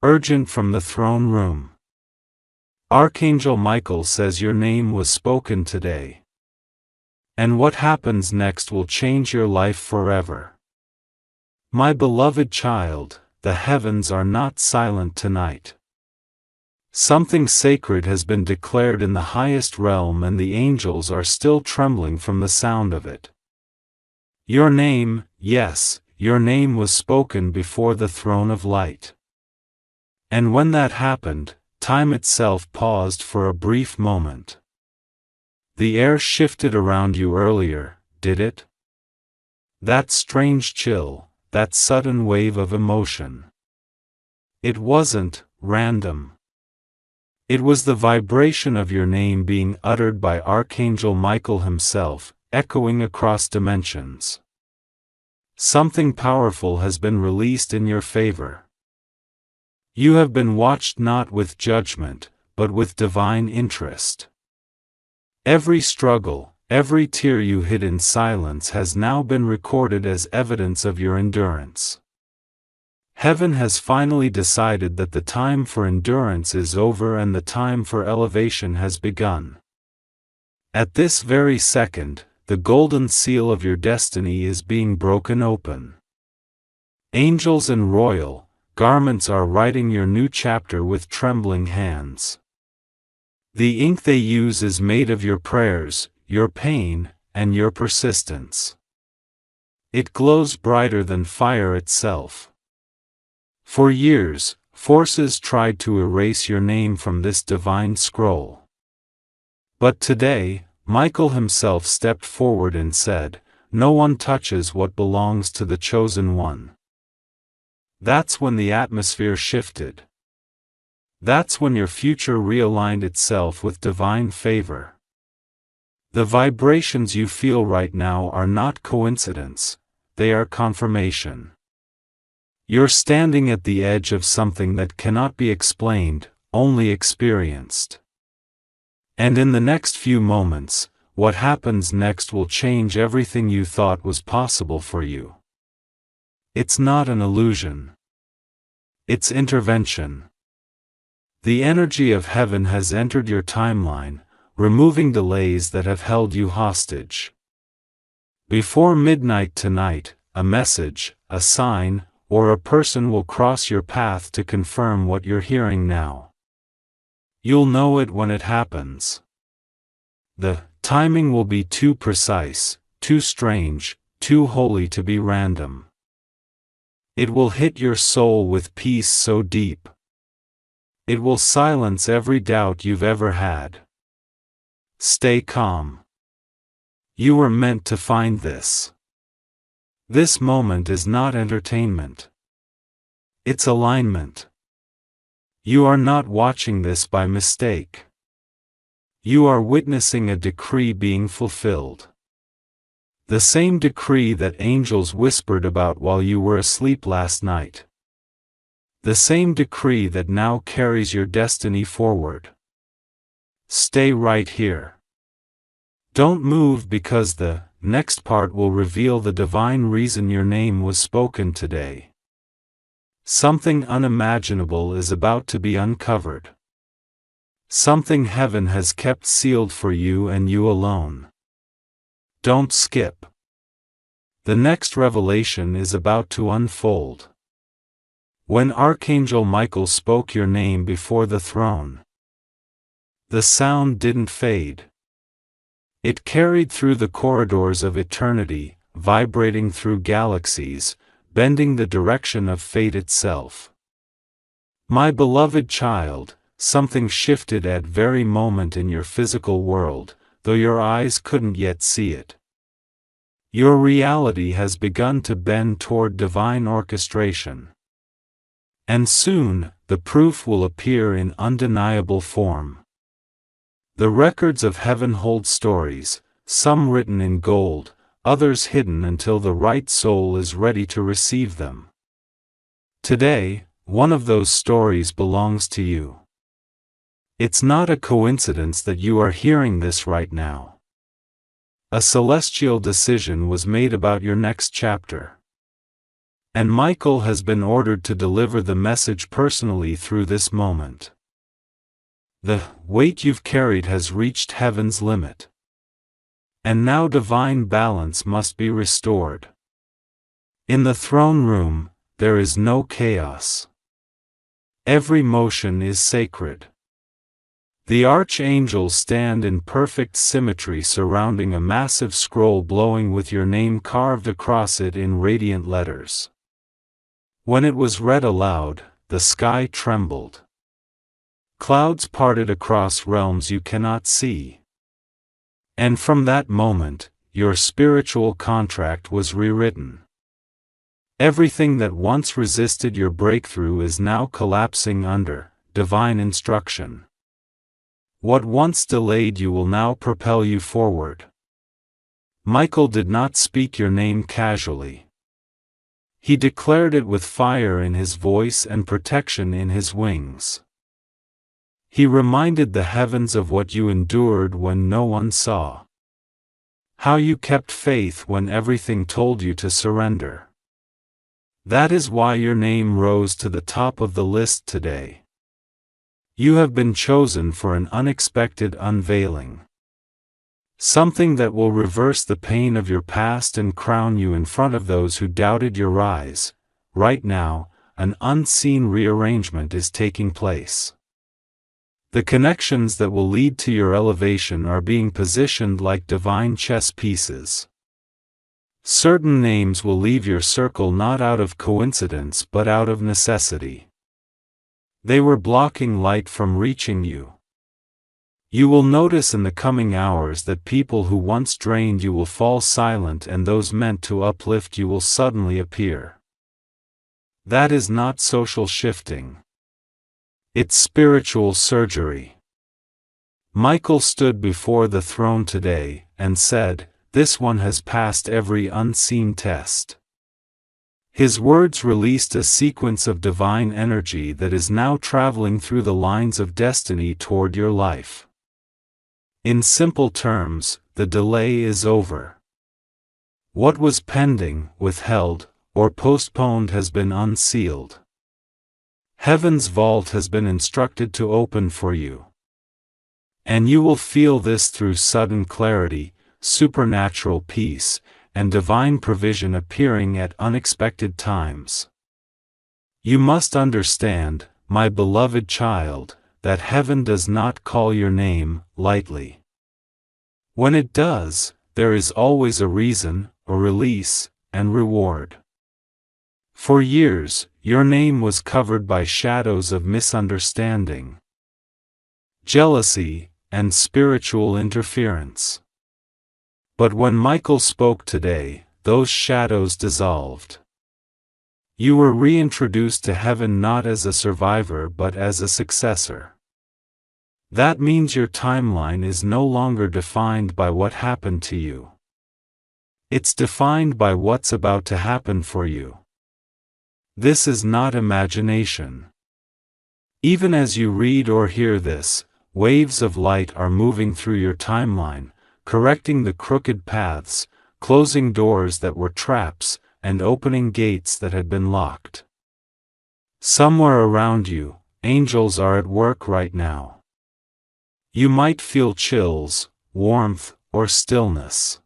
Urgent from the throne room. Archangel Michael says your name was spoken today. And what happens next will change your life forever. My beloved child, the heavens are not silent tonight. Something sacred has been declared in the highest realm, and the angels are still trembling from the sound of it. Your name, yes, your name was spoken before the throne of light. And when that happened, time itself paused for a brief moment. The air shifted around you earlier, did it? That strange chill, that sudden wave of emotion. It wasn't random. It was the vibration of your name being uttered by Archangel Michael himself, echoing across dimensions. Something powerful has been released in your favor. You have been watched not with judgment, but with divine interest. Every struggle, every tear you hid in silence has now been recorded as evidence of your endurance. Heaven has finally decided that the time for endurance is over and the time for elevation has begun. At this very second, the golden seal of your destiny is being broken open. Angels in royal garments are writing your new chapter with trembling hands. The ink they use is made of your prayers, your pain, and your persistence. It glows brighter than fire itself. For years, forces tried to erase your name from this divine scroll. But today, Michael himself stepped forward and said, "No one touches what belongs to the chosen one." That's when the atmosphere shifted. That's when your future realigned itself with divine favor. The vibrations you feel right now are not coincidence, they are confirmation. You're standing at the edge of something that cannot be explained, only experienced. And in the next few moments, what happens next will change everything you thought was possible for you. It's not an illusion. It's intervention. The energy of heaven has entered your timeline, removing delays that have held you hostage. Before midnight tonight, a message, a sign, or a person will cross your path to confirm what you're hearing now. You'll know it when it happens. The timing will be too precise, too strange, too holy to be random. It will hit your soul with peace so deep. It will silence every doubt you've ever had. Stay calm. You were meant to find this. This moment is not entertainment. It's alignment. You are not watching this by mistake. You are witnessing a decree being fulfilled. The same decree that angels whispered about while you were asleep last night. The same decree that now carries your destiny forward. Stay right here. Don't move, because the next part will reveal the divine reason your name was spoken today. Something unimaginable is about to be uncovered. Something heaven has kept sealed for you and you alone. Don't skip. The next revelation is about to unfold. When Archangel Michael spoke your name before the throne, the sound didn't fade. It carried through the corridors of eternity, vibrating through galaxies, bending the direction of fate itself. My beloved child, something shifted at very moment in your physical world, though your eyes couldn't yet see it. Your reality has begun to bend toward divine orchestration. And soon, the proof will appear in undeniable form. The records of heaven hold stories, some written in gold, others hidden until the right soul is ready to receive them. Today, one of those stories belongs to you. It's not a coincidence that you are hearing this right now. A celestial decision was made about your next chapter. And Michael has been ordered to deliver the message personally through this moment. The weight you've carried has reached heaven's limit. And now divine balance must be restored. In the throne room, there is no chaos. Every motion is sacred. The archangels stand in perfect symmetry surrounding a massive scroll glowing with your name carved across it in radiant letters. When it was read aloud, the sky trembled. Clouds parted across realms you cannot see. And from that moment, your spiritual contract was rewritten. Everything that once resisted your breakthrough is now collapsing under divine instruction. What once delayed you will now propel you forward. Michael did not speak your name casually. He declared it with fire in his voice and protection in his wings. He reminded the heavens of what you endured when no one saw. How you kept faith when everything told you to surrender. That is why your name rose to the top of the list today. You have been chosen for an unexpected unveiling. Something that will reverse the pain of your past and crown you in front of those who doubted your rise. Right now, an unseen rearrangement is taking place. The connections that will lead to your elevation are being positioned like divine chess pieces. Certain names will leave your circle not out of coincidence but out of necessity. They were blocking light from reaching you. You will notice in the coming hours that people who once drained you will fall silent and those meant to uplift you will suddenly appear. That is not social shifting. It's spiritual surgery. Michael stood before the throne today and said, "This one has passed every unseen test." His words released a sequence of divine energy that is now traveling through the lines of destiny toward your life. In simple terms, the delay is over. What was pending, withheld, or postponed has been unsealed. Heaven's vault has been instructed to open for you. And you will feel this through sudden clarity, supernatural peace, and divine provision appearing at unexpected times. You must understand, my beloved child, that heaven does not call your name lightly. When it does, there is always a reason, a release, and reward. For years, your name was covered by shadows of misunderstanding, jealousy, and spiritual interference. But when Michael spoke today, those shadows dissolved. You were reintroduced to heaven not as a survivor but as a successor. That means your timeline is no longer defined by what happened to you. It's defined by what's about to happen for you. This is not imagination. Even as you read or hear this, waves of light are moving through your timeline, correcting the crooked paths, closing doors that were traps, and opening gates that had been locked. Somewhere around you, angels are at work right now. You might feel chills, warmth, or stillness.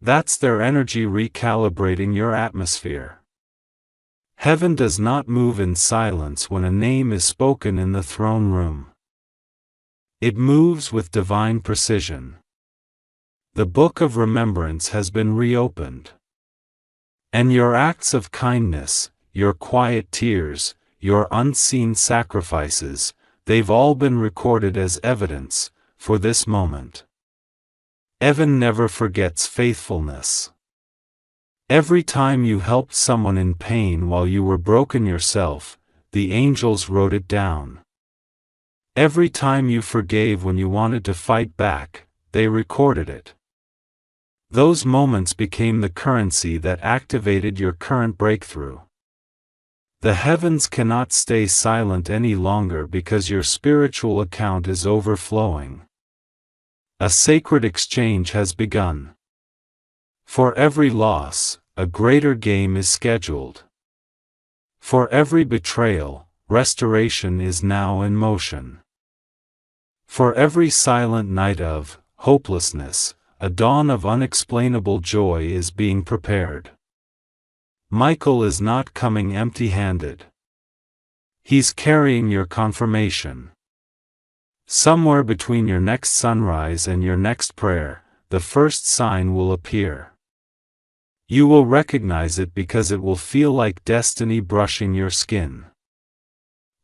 That's their energy recalibrating your atmosphere. Heaven does not move in silence when a name is spoken in the throne room. It moves with divine precision. The book of remembrance has been reopened. And your acts of kindness, your quiet tears, your unseen sacrifices, they've all been recorded as evidence for this moment. Heaven never forgets faithfulness. Every time you helped someone in pain while you were broken yourself, the angels wrote it down. Every time you forgave when you wanted to fight back, they recorded it. Those moments became the currency that activated your current breakthrough. The heavens cannot stay silent any longer because your spiritual account is overflowing. A sacred exchange has begun. For every loss, a greater game is scheduled. For every betrayal, restoration is now in motion. For every silent night of hopelessness, a dawn of unexplainable joy is being prepared. Michael is not coming empty-handed. He's carrying your confirmation. Somewhere between your next sunrise and your next prayer, the first sign will appear. You will recognize it because it will feel like destiny brushing your skin.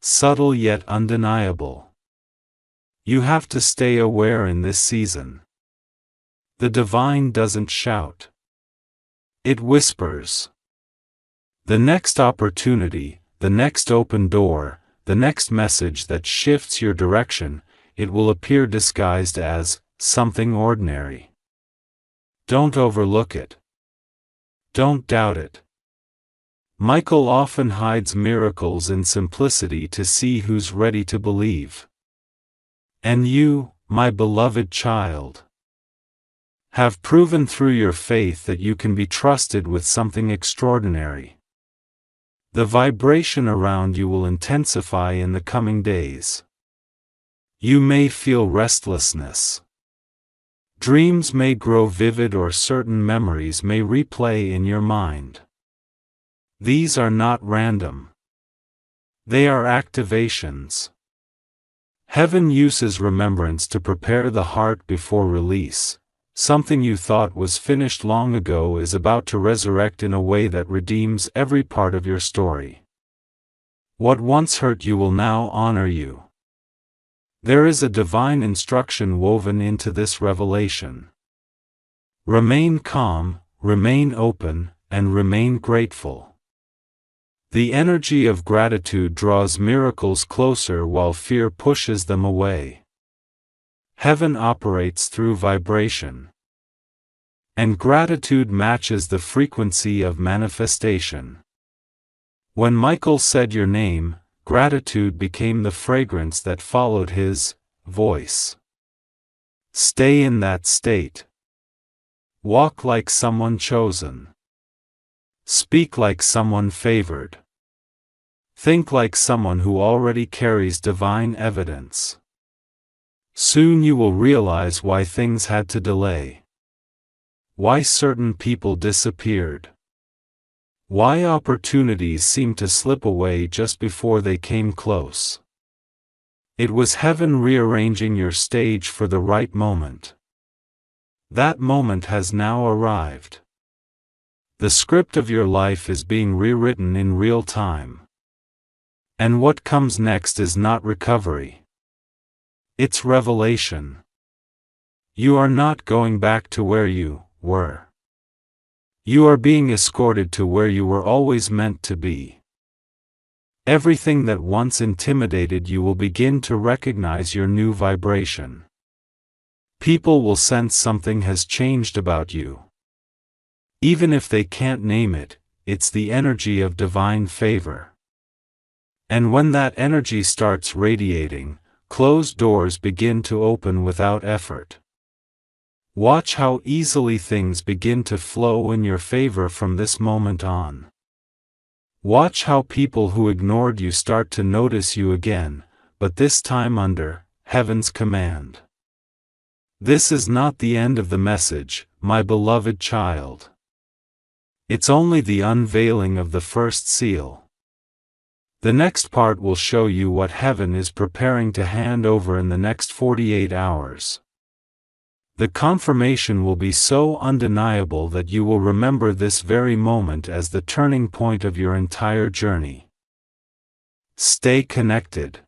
Subtle yet undeniable. You have to stay aware in this season. The divine doesn't shout. It whispers. The next opportunity, the next open door, the next message that shifts your direction, it will appear disguised as something ordinary. Don't overlook it. Don't doubt it. Michael often hides miracles in simplicity to see who's ready to believe. And you, my beloved child, have proven through your faith that you can be trusted with something extraordinary. The vibration around you will intensify in the coming days. You may feel restlessness. Dreams may grow vivid or certain memories may replay in your mind. These are not random. They are activations. Heaven uses remembrance to prepare the heart before release. Something you thought was finished long ago is about to resurrect in a way that redeems every part of your story. What once hurt you will now honor you. There is a divine instruction woven into this revelation. Remain calm, remain open, and remain grateful. The energy of gratitude draws miracles closer while fear pushes them away. Heaven operates through vibration. And gratitude matches the frequency of manifestation. When Michael said your name, gratitude became the fragrance that followed his voice. Stay in that state. Walk like someone chosen. Speak like someone favored. Think like someone who already carries divine evidence. Soon you will realize why things had to delay. Why certain people disappeared. Why opportunities seemed to slip away just before they came close. It was heaven rearranging your stage for the right moment. That moment has now arrived. The script of your life is being rewritten in real time. And what comes next is not recovery. It's revelation. You are not going back to where you were. You are being escorted to where you were always meant to be. Everything that once intimidated you will begin to recognize your new vibration. People will sense something has changed about you. Even if they can't name it, it's the energy of divine favor. And when that energy starts radiating, closed doors begin to open without effort. Watch how easily things begin to flow in your favor from this moment on. Watch how people who ignored you start to notice you again, but this time under heaven's command. This is not the end of the message, my beloved child. It's only the unveiling of the first seal. The next part will show you what heaven is preparing to hand over in the next 48 hours. The confirmation will be so undeniable that you will remember this very moment as the turning point of your entire journey. Stay connected.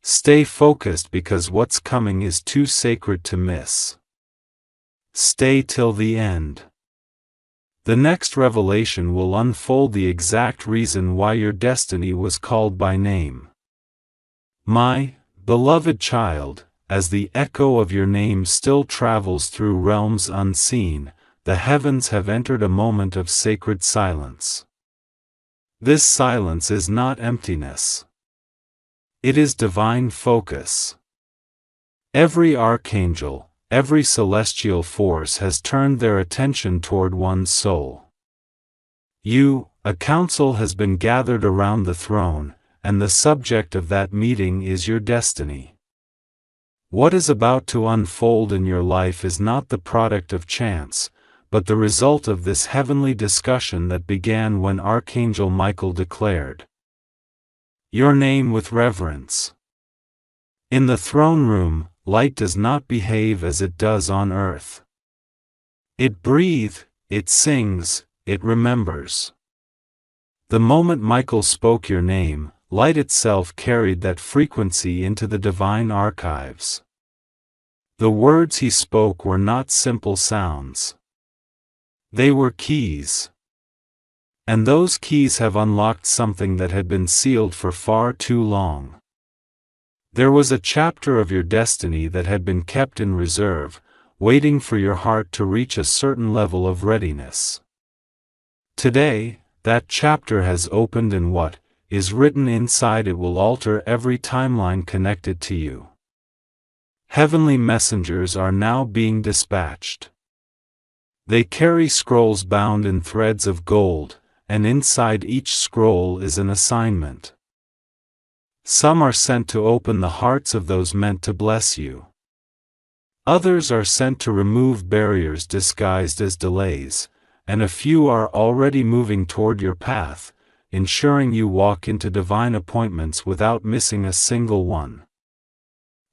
Stay focused because what's coming is too sacred to miss. Stay till the end. The next revelation will unfold the exact reason why your destiny was called by name. My beloved child, as the echo of your name still travels through realms unseen, the heavens have entered a moment of sacred silence. This silence is not emptiness. It is divine focus. Every archangel, every celestial force has turned their attention toward one's soul. A council has been gathered around the throne, and the subject of that meeting is your destiny. What is about to unfold in your life is not the product of chance, but the result of this heavenly discussion that began when Archangel Michael declared your name with reverence. In the throne room, light does not behave as it does on earth. It breathes, it sings, it remembers. The moment Michael spoke your name, light itself carried that frequency into the divine archives. The words he spoke were not simple sounds. They were keys. And those keys have unlocked something that had been sealed for far too long. There was a chapter of your destiny that had been kept in reserve, waiting for your heart to reach a certain level of readiness. Today, that chapter has opened, and what is written inside it will alter every timeline connected to you. Heavenly messengers are now being dispatched. They carry scrolls bound in threads of gold, and inside each scroll is an assignment. Some are sent to open the hearts of those meant to bless you. Others are sent to remove barriers disguised as delays, and a few are already moving toward your path, ensuring you walk into divine appointments without missing a single one.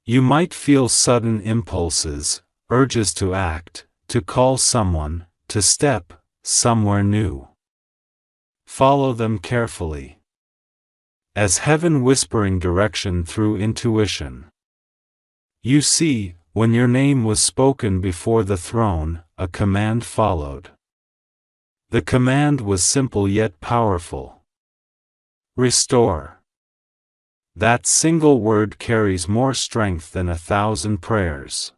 You might feel sudden impulses, urges to act, to call someone, to step somewhere new. Follow them carefully. As heaven whispering direction through intuition. You see, when your name was spoken before the throne, a command followed. The command was simple yet powerful. Restore. That single word carries more strength than 1,000 prayers.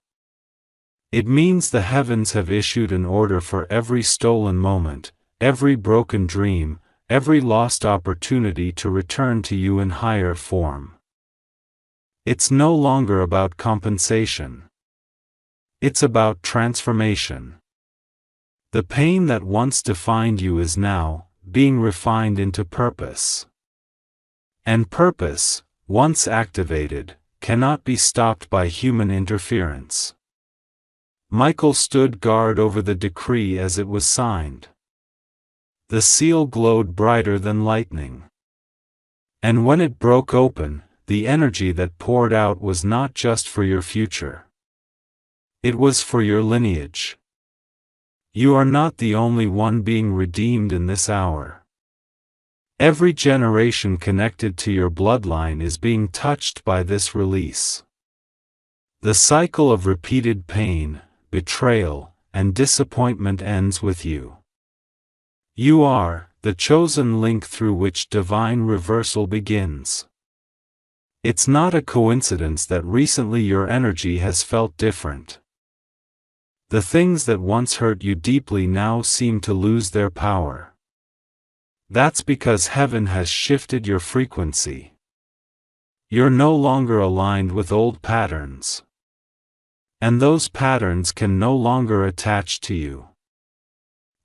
It means the heavens have issued an order for every stolen moment, every broken dream, every lost opportunity to return to you in higher form. It's no longer about compensation. It's about transformation. The pain that once defined you is now being refined into purpose. And purpose, once activated, cannot be stopped by human interference. Michael stood guard over the decree as it was signed. The seal glowed brighter than lightning. And when it broke open, the energy that poured out was not just for your future. It was for your lineage. You are not the only one being redeemed in this hour. Every generation connected to your bloodline is being touched by this release. The cycle of repeated pain, betrayal, and disappointment ends with you. You are the chosen link through which divine reversal begins. It's not a coincidence that recently your energy has felt different. The things that once hurt you deeply now seem to lose their power. That's because heaven has shifted your frequency. You're no longer aligned with old patterns. And those patterns can no longer attach to you.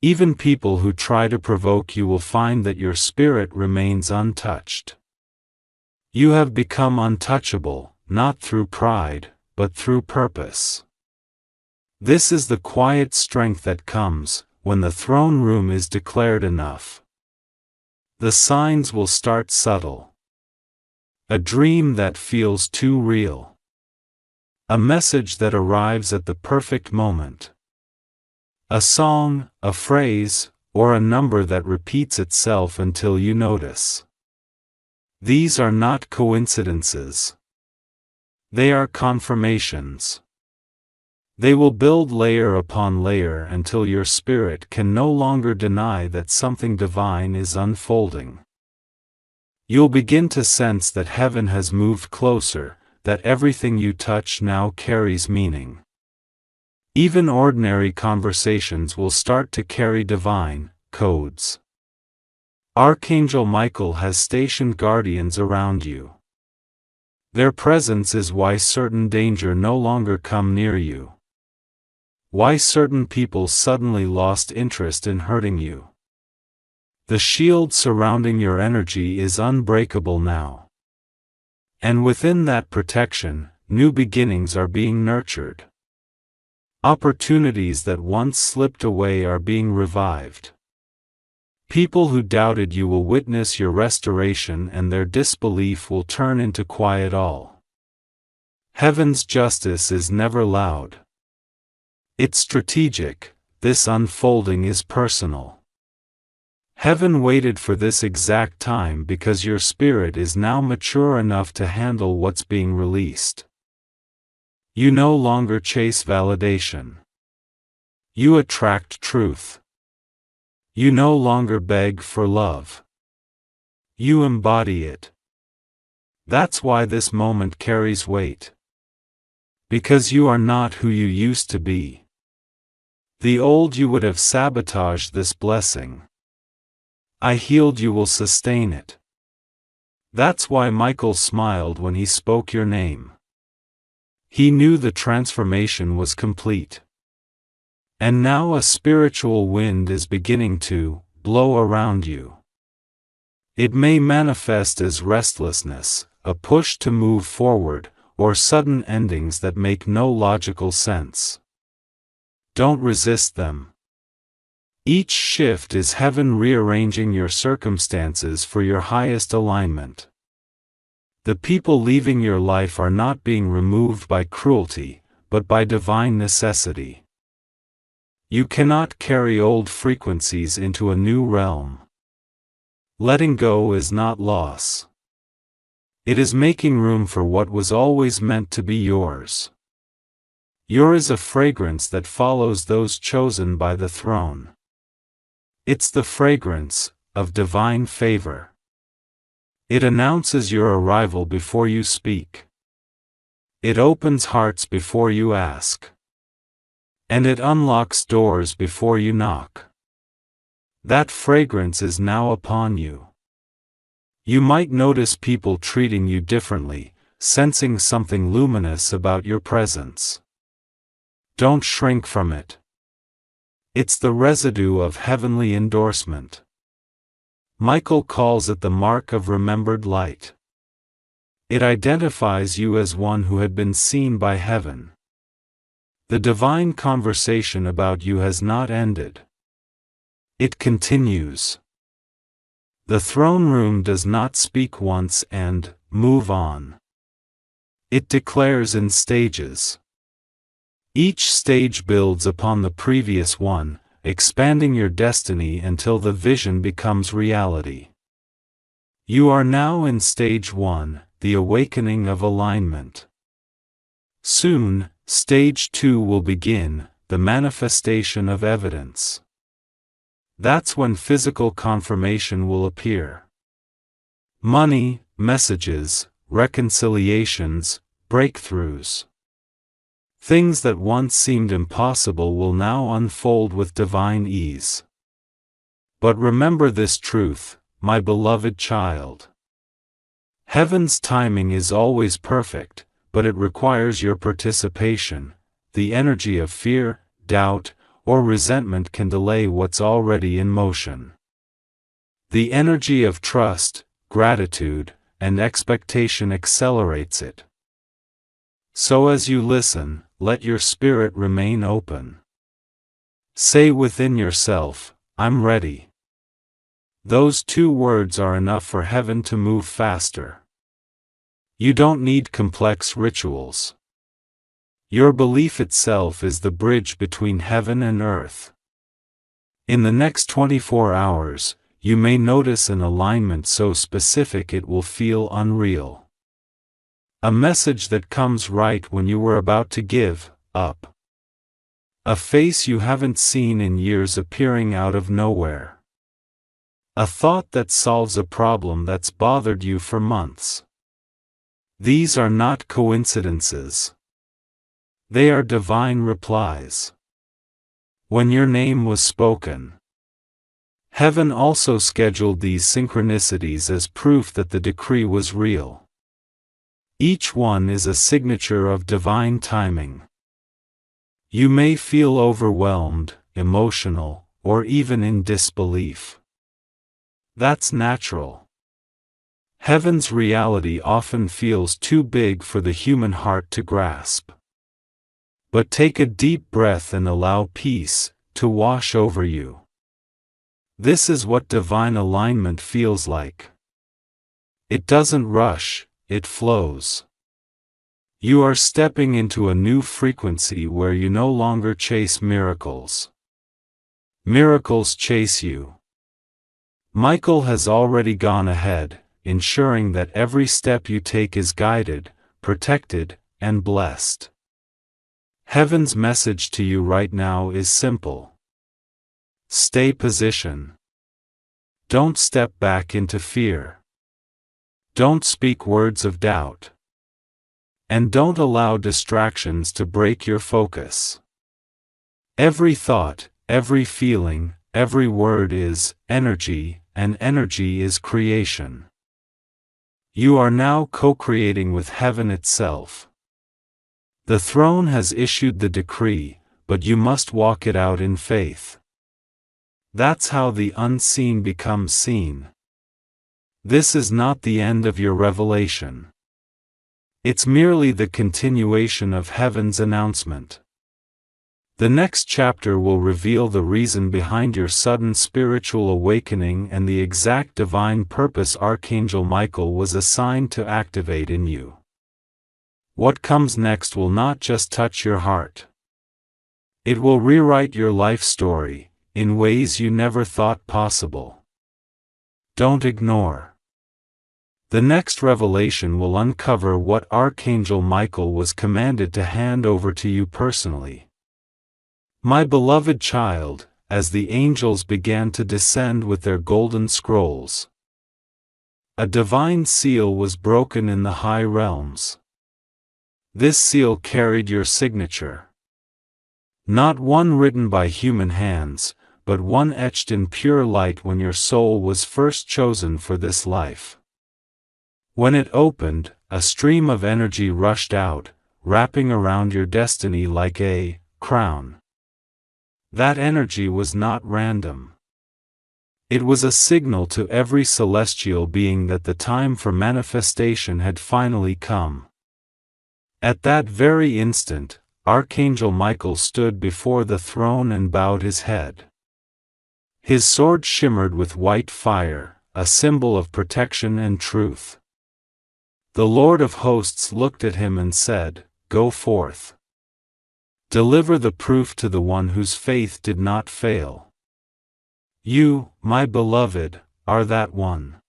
Even people who try to provoke you will find that your spirit remains untouched. You have become untouchable, not through pride, but through purpose. This is the quiet strength that comes when the throne room is declared enough. The signs will start subtle. A dream that feels too real. A message that arrives at the perfect moment. A song, a phrase, or a number that repeats itself until you notice. These are not coincidences. They are confirmations. They will build layer upon layer until your spirit can no longer deny that something divine is unfolding. You'll begin to sense that heaven has moved closer, that everything you touch now carries meaning. Even ordinary conversations will start to carry divine codes. Archangel Michael has stationed guardians around you. Their presence is why certain danger no longer come near you. Why certain people suddenly lost interest in hurting you. The shield surrounding your energy is unbreakable now. And within that protection, new beginnings are being nurtured. Opportunities that once slipped away are being revived. People who doubted you will witness your restoration, and their disbelief will turn into quiet awe. Heaven's justice is never loud. It's strategic. This unfolding is personal. Heaven waited for this exact time because your spirit is now mature enough to handle what's being released. You no longer chase validation. You attract truth. You no longer beg for love. You embody it. That's why this moment carries weight. Because you are not who you used to be. The old you would have sabotaged this blessing. I healed you will sustain it. That's why Michael smiled when he spoke your name. He knew the transformation was complete. And now a spiritual wind is beginning to blow around you. It may manifest as restlessness, a push to move forward, or sudden endings that make no logical sense. Don't resist them. Each shift is heaven rearranging your circumstances for your highest alignment. The people leaving your life are not being removed by cruelty, but by divine necessity. You cannot carry old frequencies into a new realm. Letting go is not loss. It is making room for what was always meant to be yours. Yours is a fragrance that follows those chosen by the throne. It's the fragrance of divine favor. It announces your arrival before you speak. It opens hearts before you ask. And it unlocks doors before you knock. That fragrance is now upon you. You might notice people treating you differently, sensing something luminous about your presence. Don't shrink from it. It's the residue of heavenly endorsement. Michael calls it the mark of remembered light. It identifies you as one who had been seen by heaven. The divine conversation about you has not ended. It continues. The throne room does not speak once and move on. It declares in stages. Each stage builds upon the previous one, expanding your destiny until the vision becomes reality. You are now in stage 1, the awakening of alignment. Soon, stage 2 will begin, the manifestation of evidence. That's when physical confirmation will appear. Money, messages, reconciliations, breakthroughs. Things that once seemed impossible will now unfold with divine ease. But remember this truth, my beloved child. Heaven's timing is always perfect, but it requires your participation. The energy of fear, doubt, or resentment can delay what's already in motion. The energy of trust, gratitude, and expectation accelerates it. So as you listen, let your spirit remain open. Say within yourself, I'm ready. Those 2 words are enough for heaven to move faster. You don't need complex rituals. Your belief itself is the bridge between heaven and earth. In the next 24 hours, you may notice an alignment so specific it will feel unreal. A message that comes right when you were about to give up. A face you haven't seen in years appearing out of nowhere. A thought that solves a problem that's bothered you for months. These are not coincidences. They are divine replies. When your name was spoken, heaven also scheduled these synchronicities as proof that the decree was real. Each one is a signature of divine timing. You may feel overwhelmed, emotional, or even in disbelief. That's natural. Heaven's reality often feels too big for the human heart to grasp. But take a deep breath and allow peace to wash over you. This is what divine alignment feels like. It doesn't rush, it flows. You are stepping into a new frequency where you no longer chase miracles. Miracles chase you. Michael has already gone ahead, ensuring that every step you take is guided, protected, and blessed. Heaven's message to you right now is simple. Stay position. Don't step back into fear. Don't speak words of doubt. And don't allow distractions to break your focus. Every thought, every feeling, every word is energy, and energy is creation. You are now co-creating with heaven itself. The throne has issued the decree, but you must walk it out in faith. That's how the unseen becomes seen. This is not the end of your revelation. It's merely the continuation of heaven's announcement. The next chapter will reveal the reason behind your sudden spiritual awakening and the exact divine purpose Archangel Michael was assigned to activate in you. What comes next will not just touch your heart. It will rewrite your life story, in ways you never thought possible. Don't ignore. The next revelation will uncover what Archangel Michael was commanded to hand over to you personally. My beloved child, as the angels began to descend with their golden scrolls, a divine seal was broken in the high realms. This seal carried your signature. Not one written by human hands, but one etched in pure light when your soul was first chosen for this life. When it opened, a stream of energy rushed out, wrapping around your destiny like a crown. That energy was not random. It was a signal to every celestial being that the time for manifestation had finally come. At that very instant, Archangel Michael stood before the throne and bowed his head. His sword shimmered with white fire, a symbol of protection and truth. The Lord of Hosts looked at him and said, "Go forth. Deliver the proof to the one whose faith did not fail. You, my beloved, are that one.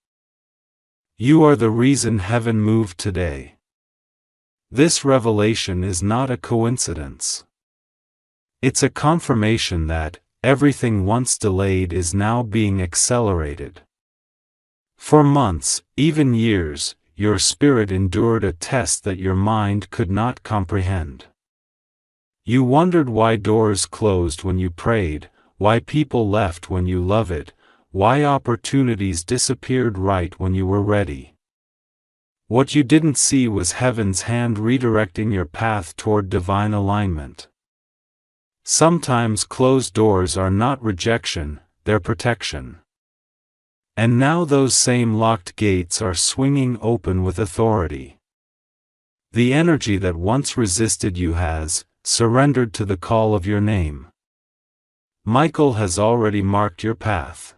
You are the reason heaven moved today." This revelation is not a coincidence. It's a confirmation that everything once delayed is now being accelerated. For months, even years, your spirit endured a test that your mind could not comprehend. You wondered why doors closed when you prayed, why people left when you loved, why opportunities disappeared right when you were ready. What you didn't see was heaven's hand redirecting your path toward divine alignment. Sometimes closed doors are not rejection, they're protection. And now those same locked gates are swinging open with authority. The energy that once resisted you has surrendered to the call of your name. Michael has already marked your path.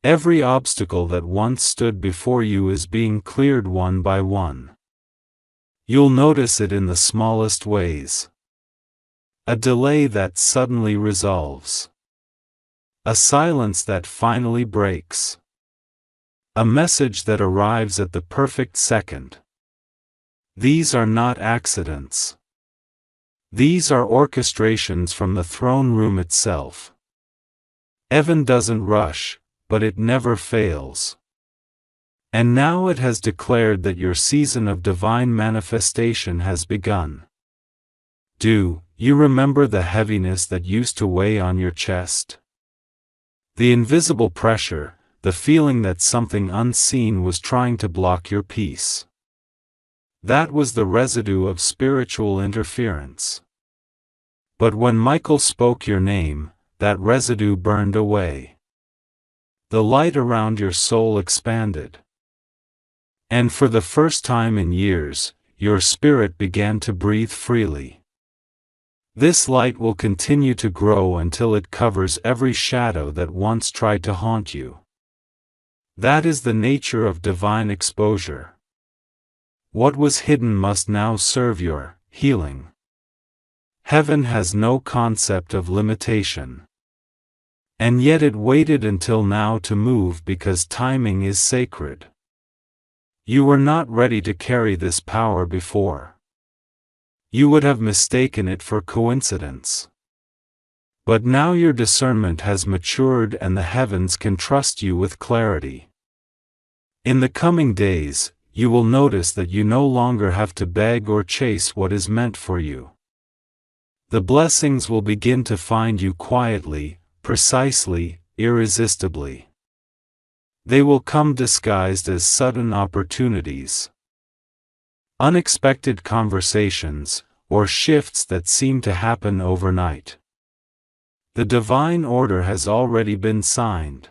Every obstacle that once stood before you is being cleared one by one. You'll notice it in the smallest ways. A delay that suddenly resolves. A silence that finally breaks. A message that arrives at the perfect second. These are not accidents. These are orchestrations from the throne room itself. Heaven doesn't rush, but it never fails. And now it has declared that your season of divine manifestation has begun. Do you remember the heaviness that used to weigh on your chest? The invisible pressure, the feeling that something unseen was trying to block your peace. That was the residue of spiritual interference. But when Michael spoke your name, that residue burned away. The light around your soul expanded. And for the first time in years, your spirit began to breathe freely. This light will continue to grow until it covers every shadow that once tried to haunt you. That is the nature of divine exposure. What was hidden must now serve your healing. Heaven has no concept of limitation. And yet it waited until now to move because timing is sacred. You were not ready to carry this power before. You would have mistaken it for coincidence. But now your discernment has matured and the heavens can trust you with clarity. In the coming days, you will notice that you no longer have to beg or chase what is meant for you. The blessings will begin to find you quietly, precisely, irresistibly. They will come disguised as sudden opportunities. Unexpected conversations, or shifts that seem to happen overnight. The divine order has already been signed.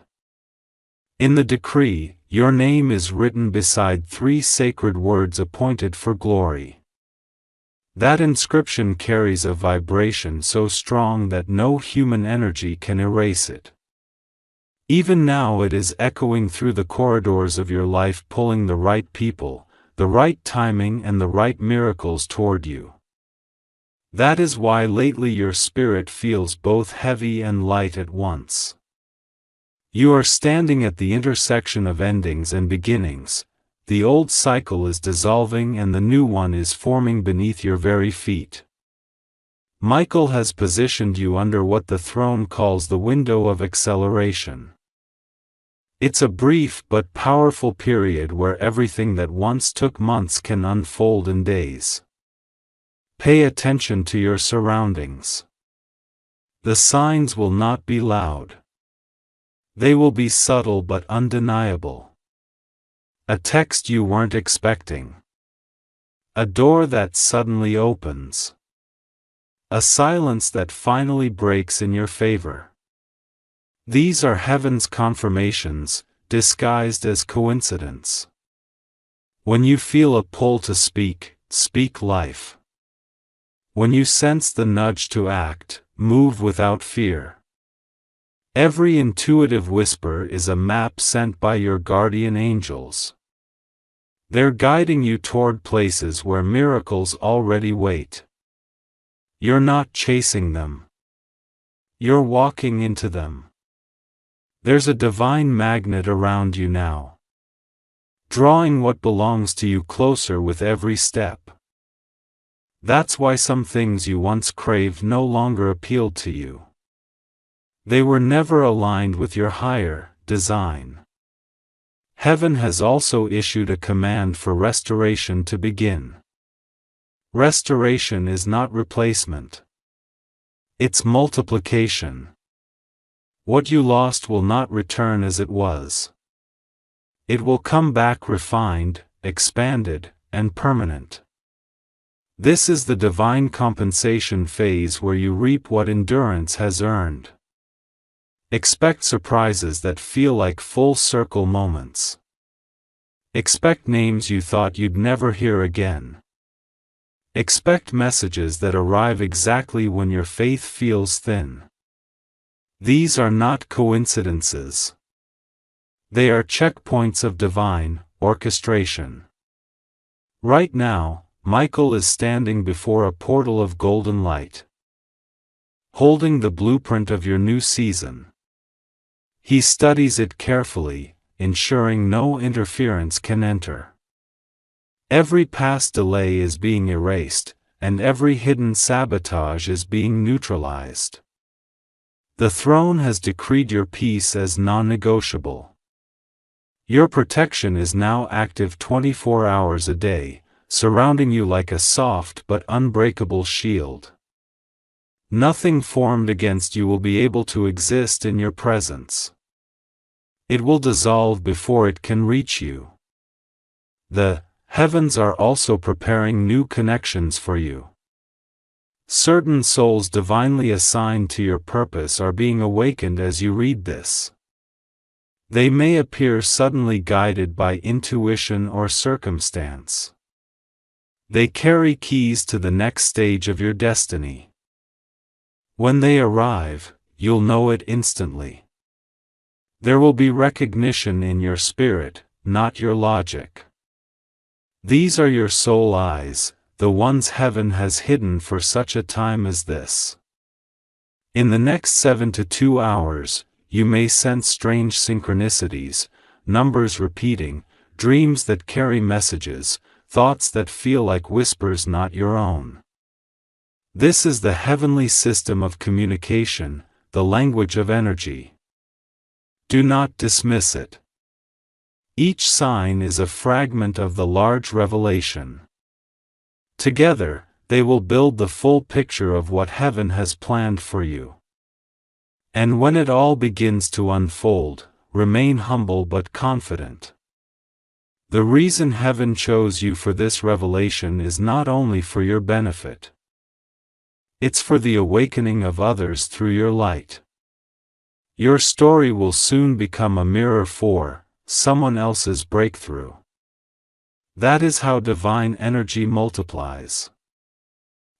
In the decree, your name is written beside 3 sacred words appointed for glory. That inscription carries a vibration so strong that no human energy can erase it. Even now it is echoing through the corridors of your life, pulling the right people, the right timing and the right miracles toward you. That is why lately your spirit feels both heavy and light at once. You are standing at the intersection of endings and beginnings. The old cycle is dissolving and the new one is forming beneath your very feet. Michael has positioned you under what the throne calls the window of acceleration. It's a brief but powerful period where everything that once took months can unfold in days. Pay attention to your surroundings. The signs will not be loud. They will be subtle but undeniable. A text you weren't expecting. A door that suddenly opens. A silence that finally breaks in your favor. These are heaven's confirmations, disguised as coincidence. When you feel a pull to speak, speak life. When you sense the nudge to act, move without fear. Every intuitive whisper is a map sent by your guardian angels. They're guiding you toward places where miracles already wait. You're not chasing them. You're walking into them. There's a divine magnet around you now, drawing what belongs to you closer with every step. That's why some things you once craved no longer appealed to you. They were never aligned with your higher design. Heaven has also issued a command for restoration to begin. Restoration is not replacement. It's multiplication. What you lost will not return as it was. It will come back refined, expanded, and permanent. This is the divine compensation phase where you reap what endurance has earned. Expect surprises that feel like full circle moments. Expect names you thought you'd never hear again. Expect messages that arrive exactly when your faith feels thin. These are not coincidences. They are checkpoints of divine orchestration. Right now, Michael is standing before a portal of golden light, holding the blueprint of your new season. He studies it carefully, ensuring no interference can enter. Every past delay is being erased, and every hidden sabotage is being neutralized. The throne has decreed your peace as non-negotiable. Your protection is now active 24 hours a day, surrounding you like a soft but unbreakable shield. Nothing formed against you will be able to exist in your presence. It will dissolve before it can reach you. The heavens are also preparing new connections for you. Certain souls divinely assigned to your purpose are being awakened as you read this. They may appear suddenly guided by intuition or circumstance. They carry keys to the next stage of your destiny. When they arrive, you'll know it instantly. There will be recognition in your spirit, not your logic. These are your soul eyes, the ones heaven has hidden for such a time as this. In the next 7 to 2 hours, you may sense strange synchronicities, numbers repeating, dreams that carry messages, thoughts that feel like whispers not your own. This is the heavenly system of communication, the language of energy. Do not dismiss it. Each sign is a fragment of the large revelation. Together, they will build the full picture of what heaven has planned for you. And when it all begins to unfold, remain humble but confident. The reason heaven chose you for this revelation is not only for your benefit. It's for the awakening of others through your light. Your story will soon become a mirror for someone else's breakthrough. That is how divine energy multiplies.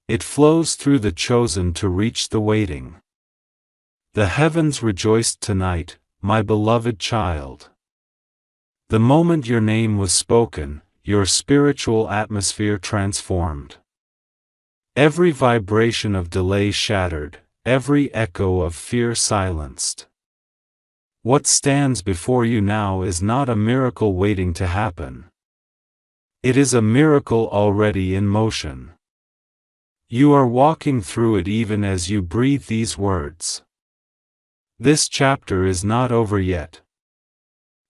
It flows through the chosen to reach the waiting. The heavens rejoiced tonight, my beloved child. The moment your name was spoken, your spiritual atmosphere transformed. Every vibration of delay shattered, every echo of fear silenced. What stands before you now is not a miracle waiting to happen. It is a miracle already in motion. You are walking through it even as you breathe these words. This chapter is not over yet.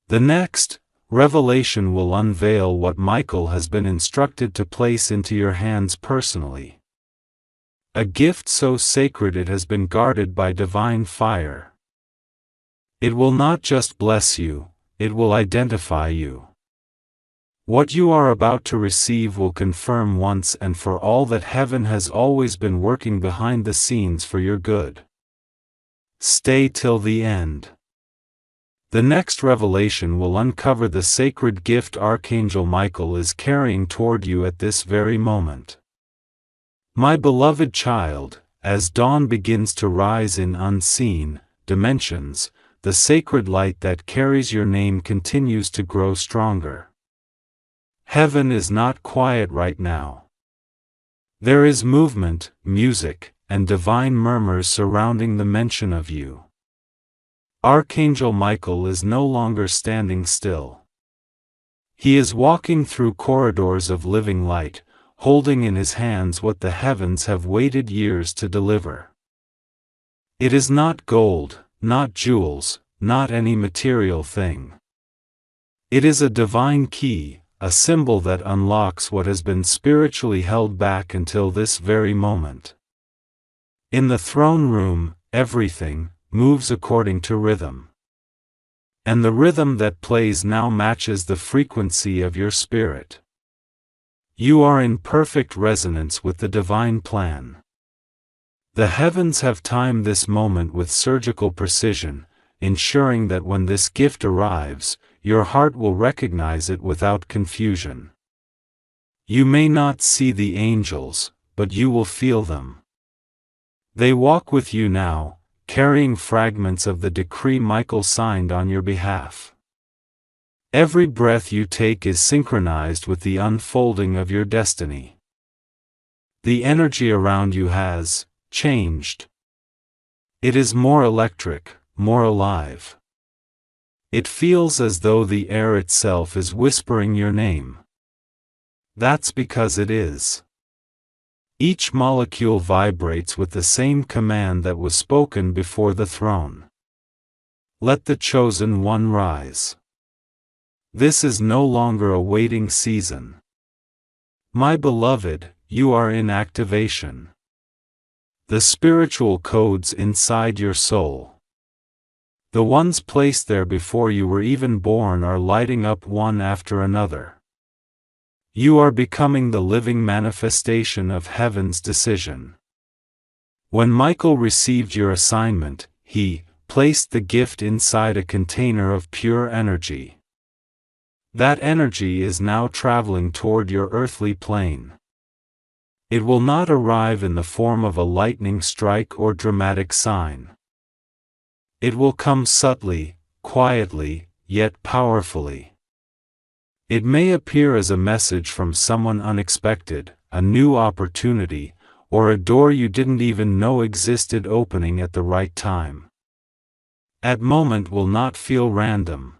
The next revelation will unveil what Michael has been instructed to place into your hands personally. A gift so sacred it has been guarded by divine fire. It will not just bless you, it will identify you. What you are about to receive will confirm once and for all that heaven has always been working behind the scenes for your good. Stay till the end. The next revelation will uncover the sacred gift Archangel Michael is carrying toward you at this very moment. My beloved child, as dawn begins to rise in unseen dimensions, the sacred light that carries your name continues to grow stronger. Heaven is not quiet right now. There is movement, music, and divine murmurs surrounding the mention of you. Archangel Michael is no longer standing still. He is walking through corridors of living light, holding in his hands what the heavens have waited years to deliver. It is not gold, not jewels, not any material thing. It is a divine key, a symbol that unlocks what has been spiritually held back until this very moment. In the throne room, everything moves according to rhythm. And the rhythm that plays now matches the frequency of your spirit. You are in perfect resonance with the divine plan. The heavens have timed this moment with surgical precision, ensuring that when this gift arrives, your heart will recognize it without confusion. You may not see the angels, but you will feel them. They walk with you now, carrying fragments of the decree Michael signed on your behalf. Every breath you take is synchronized with the unfolding of your destiny. The energy around you has changed. It is more electric, more alive. It feels as though the air itself is whispering your name. That's because it is. Each molecule vibrates with the same command that was spoken before the throne. Let the chosen one rise. This is no longer a waiting season. My beloved, you are in activation. The spiritual codes inside your soul, the ones placed there before you were even born, are lighting up one after another. You are becoming the living manifestation of heaven's decision. When Michael received your assignment, he placed the gift inside a container of pure energy. That energy is now traveling toward your earthly plane. It will not arrive in the form of a lightning strike or dramatic sign. It will come subtly, quietly, yet powerfully. It may appear as a message from someone unexpected, a new opportunity, or a door you didn't even know existed opening at the right time. That moment will not feel random.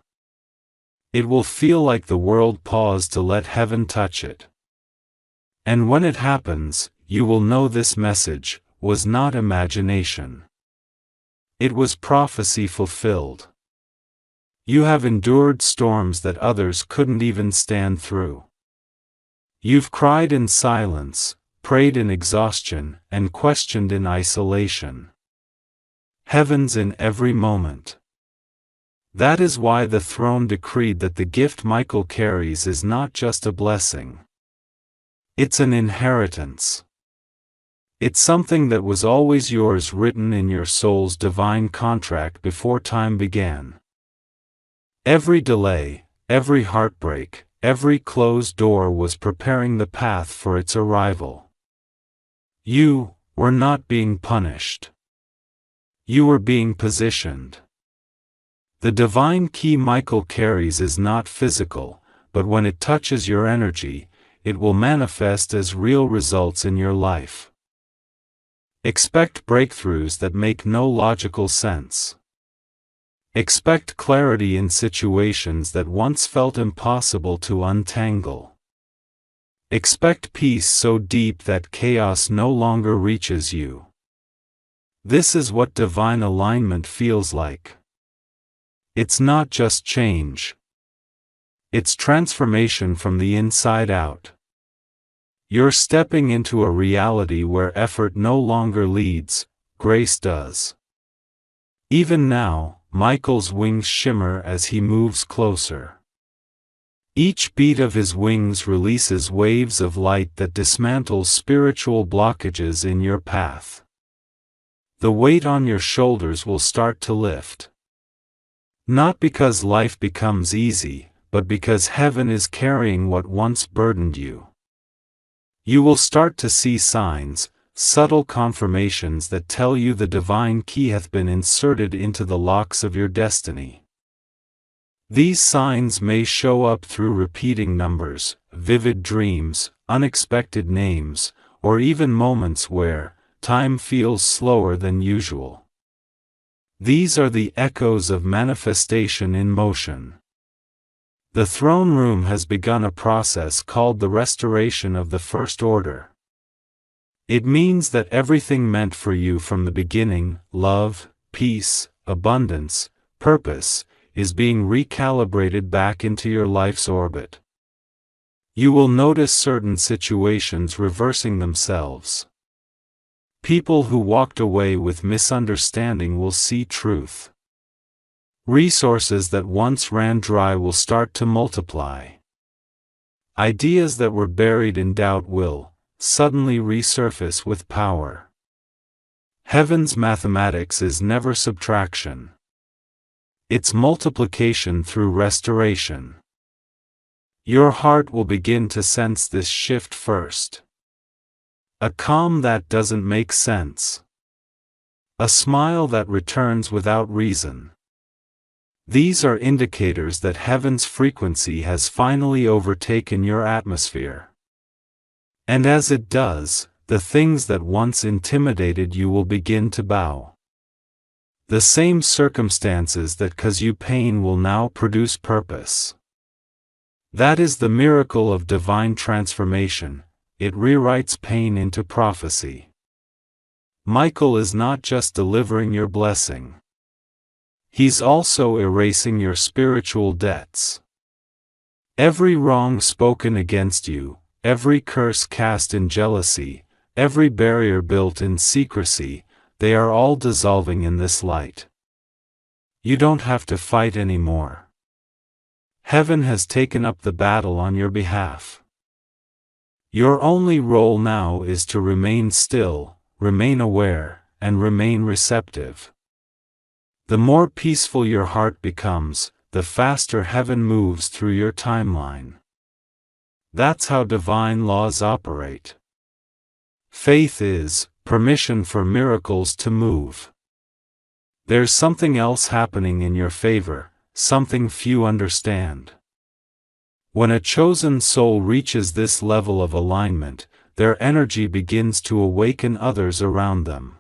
It will feel like the world paused to let heaven touch it. And when it happens, you will know this message was not imagination. It was prophecy fulfilled. You have endured storms that others couldn't even stand through. You've cried in silence, prayed in exhaustion, and questioned in isolation. Heaven's in every moment. That is why the throne decreed that the gift Michael carries is not just a blessing. It's an inheritance. It's something that was always yours, written in your soul's divine contract before time began. Every delay, every heartbreak, every closed door was preparing the path for its arrival. You were not being punished. You were being positioned. The divine key Michael carries is not physical, but when it touches your energy, it will manifest as real results in your life. Expect breakthroughs that make no logical sense. Expect clarity in situations that once felt impossible to untangle. Expect peace so deep that chaos no longer reaches you. This is what divine alignment feels like. It's not just change. It's transformation from the inside out. You're stepping into a reality where effort no longer leads, grace does. Even now, Michael's wings shimmer as he moves closer. Each beat of his wings releases waves of light that dismantles spiritual blockages in your path. The weight on your shoulders will start to lift. Not because life becomes easy, but because heaven is carrying what once burdened you. You will start to see signs, subtle confirmations that tell you the divine key hath been inserted into the locks of your destiny. These signs may show up through repeating numbers, vivid dreams, unexpected names, or even moments where time feels slower than usual. These are the echoes of manifestation in motion. The throne room has begun a process called the restoration of the first order. It means that everything meant for you from the beginning, love, peace, abundance, purpose, is being recalibrated back into your life's orbit. You will notice certain situations reversing themselves. People who walked away with misunderstanding will see truth. Resources that once ran dry will start to multiply. Ideas that were buried in doubt will suddenly resurface with power. Heaven's mathematics is never subtraction. It's multiplication through restoration. Your heart will begin to sense this shift first. A calm that doesn't make sense. A smile that returns without reason. These are indicators that heaven's frequency has finally overtaken your atmosphere. And as it does, the things that once intimidated you will begin to bow. The same circumstances that cause you pain will now produce purpose. That is the miracle of divine transformation. It rewrites pain into prophecy. Michael is not just delivering your blessing. He's also erasing your spiritual debts. Every wrong spoken against you, every curse cast in jealousy, every barrier built in secrecy, they are all dissolving in this light. You don't have to fight anymore. Heaven has taken up the battle on your behalf. Your only role now is to remain still, remain aware, and remain receptive. The more peaceful your heart becomes, the faster heaven moves through your timeline. That's how divine laws operate. Faith is permission for miracles to move. There's something else happening in your favor, something few understand. When a chosen soul reaches this level of alignment, their energy begins to awaken others around them.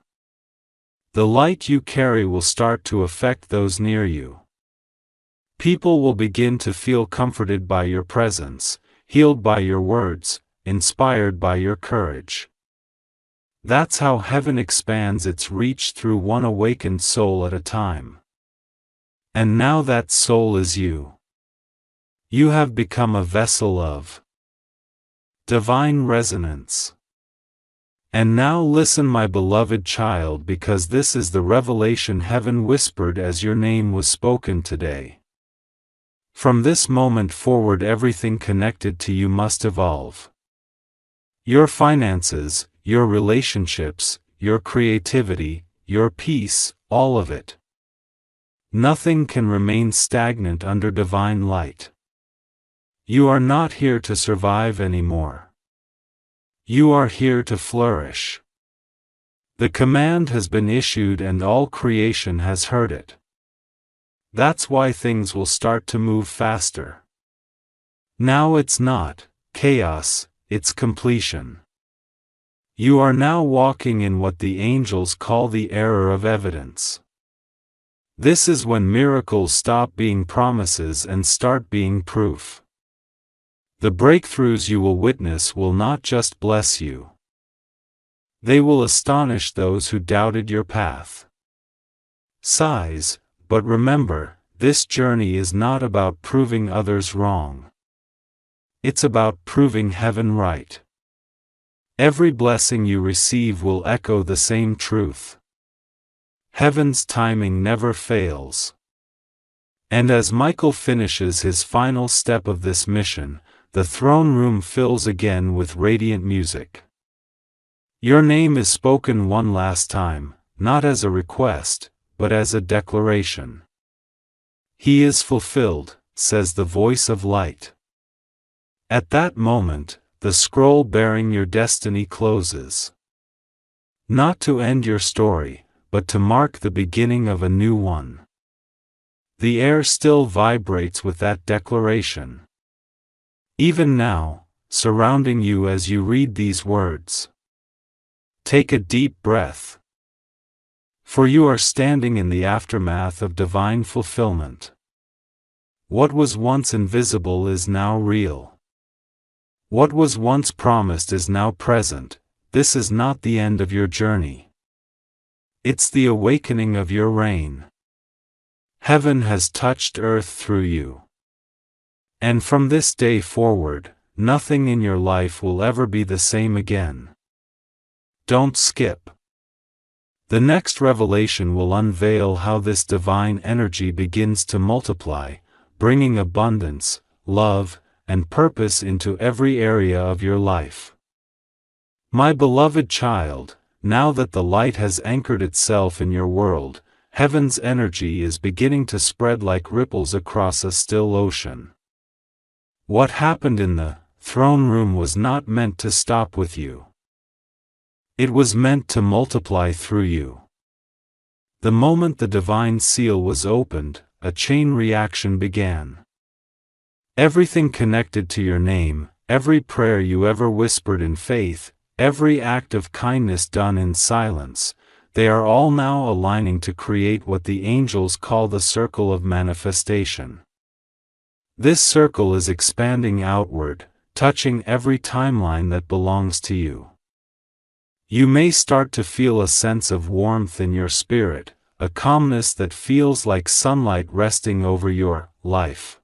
The light you carry will start to affect those near you. People will begin to feel comforted by your presence, healed by your words, inspired by your courage. That's how heaven expands its reach through one awakened soul at a time. And now that soul is you. You have become a vessel of divine resonance. And now listen, my beloved child, because this is the revelation heaven whispered as your name was spoken today. From this moment forward, everything connected to you must evolve. Your finances, your relationships, your creativity, your peace, all of it. Nothing can remain stagnant under divine light. You are not here to survive anymore. You are here to flourish. The command has been issued and all creation has heard it. That's why things will start to move faster. Now it's not chaos, it's completion. You are now walking in what the angels call the era of evidence. This is when miracles stop being promises and start being proof. The breakthroughs you will witness will not just bless you. They will astonish those who doubted your path. Sighs, but remember, this journey is not about proving others wrong. It's about proving heaven right. Every blessing you receive will echo the same truth. Heaven's timing never fails. And as Michael finishes his final step of this mission, the throne room fills again with radiant music. Your name is spoken one last time, not as a request, but as a declaration. He is fulfilled, says the voice of light. At that moment, the scroll bearing your destiny closes. Not to end your story, but to mark the beginning of a new one. The air still vibrates with that declaration. Even now, surrounding you as you read these words. Take a deep breath. For you are standing in the aftermath of divine fulfillment. What was once invisible is now real. What was once promised is now present. This is not the end of your journey. It's the awakening of your reign. Heaven has touched earth through you. And from this day forward, nothing in your life will ever be the same again. Don't skip. The next revelation will unveil how this divine energy begins to multiply, bringing abundance, love, and purpose into every area of your life. My beloved child, now that the light has anchored itself in your world, heaven's energy is beginning to spread like ripples across a still ocean. What happened in the throne room was not meant to stop with you. It was meant to multiply through you. The moment the divine seal was opened, a chain reaction began. Everything connected to your name, every prayer you ever whispered in faith, every act of kindness done in silence, they are all now aligning to create what the angels call the circle of manifestation. This circle is expanding outward, touching every timeline that belongs to you. You may start to feel a sense of warmth in your spirit, a calmness that feels like sunlight resting over your life.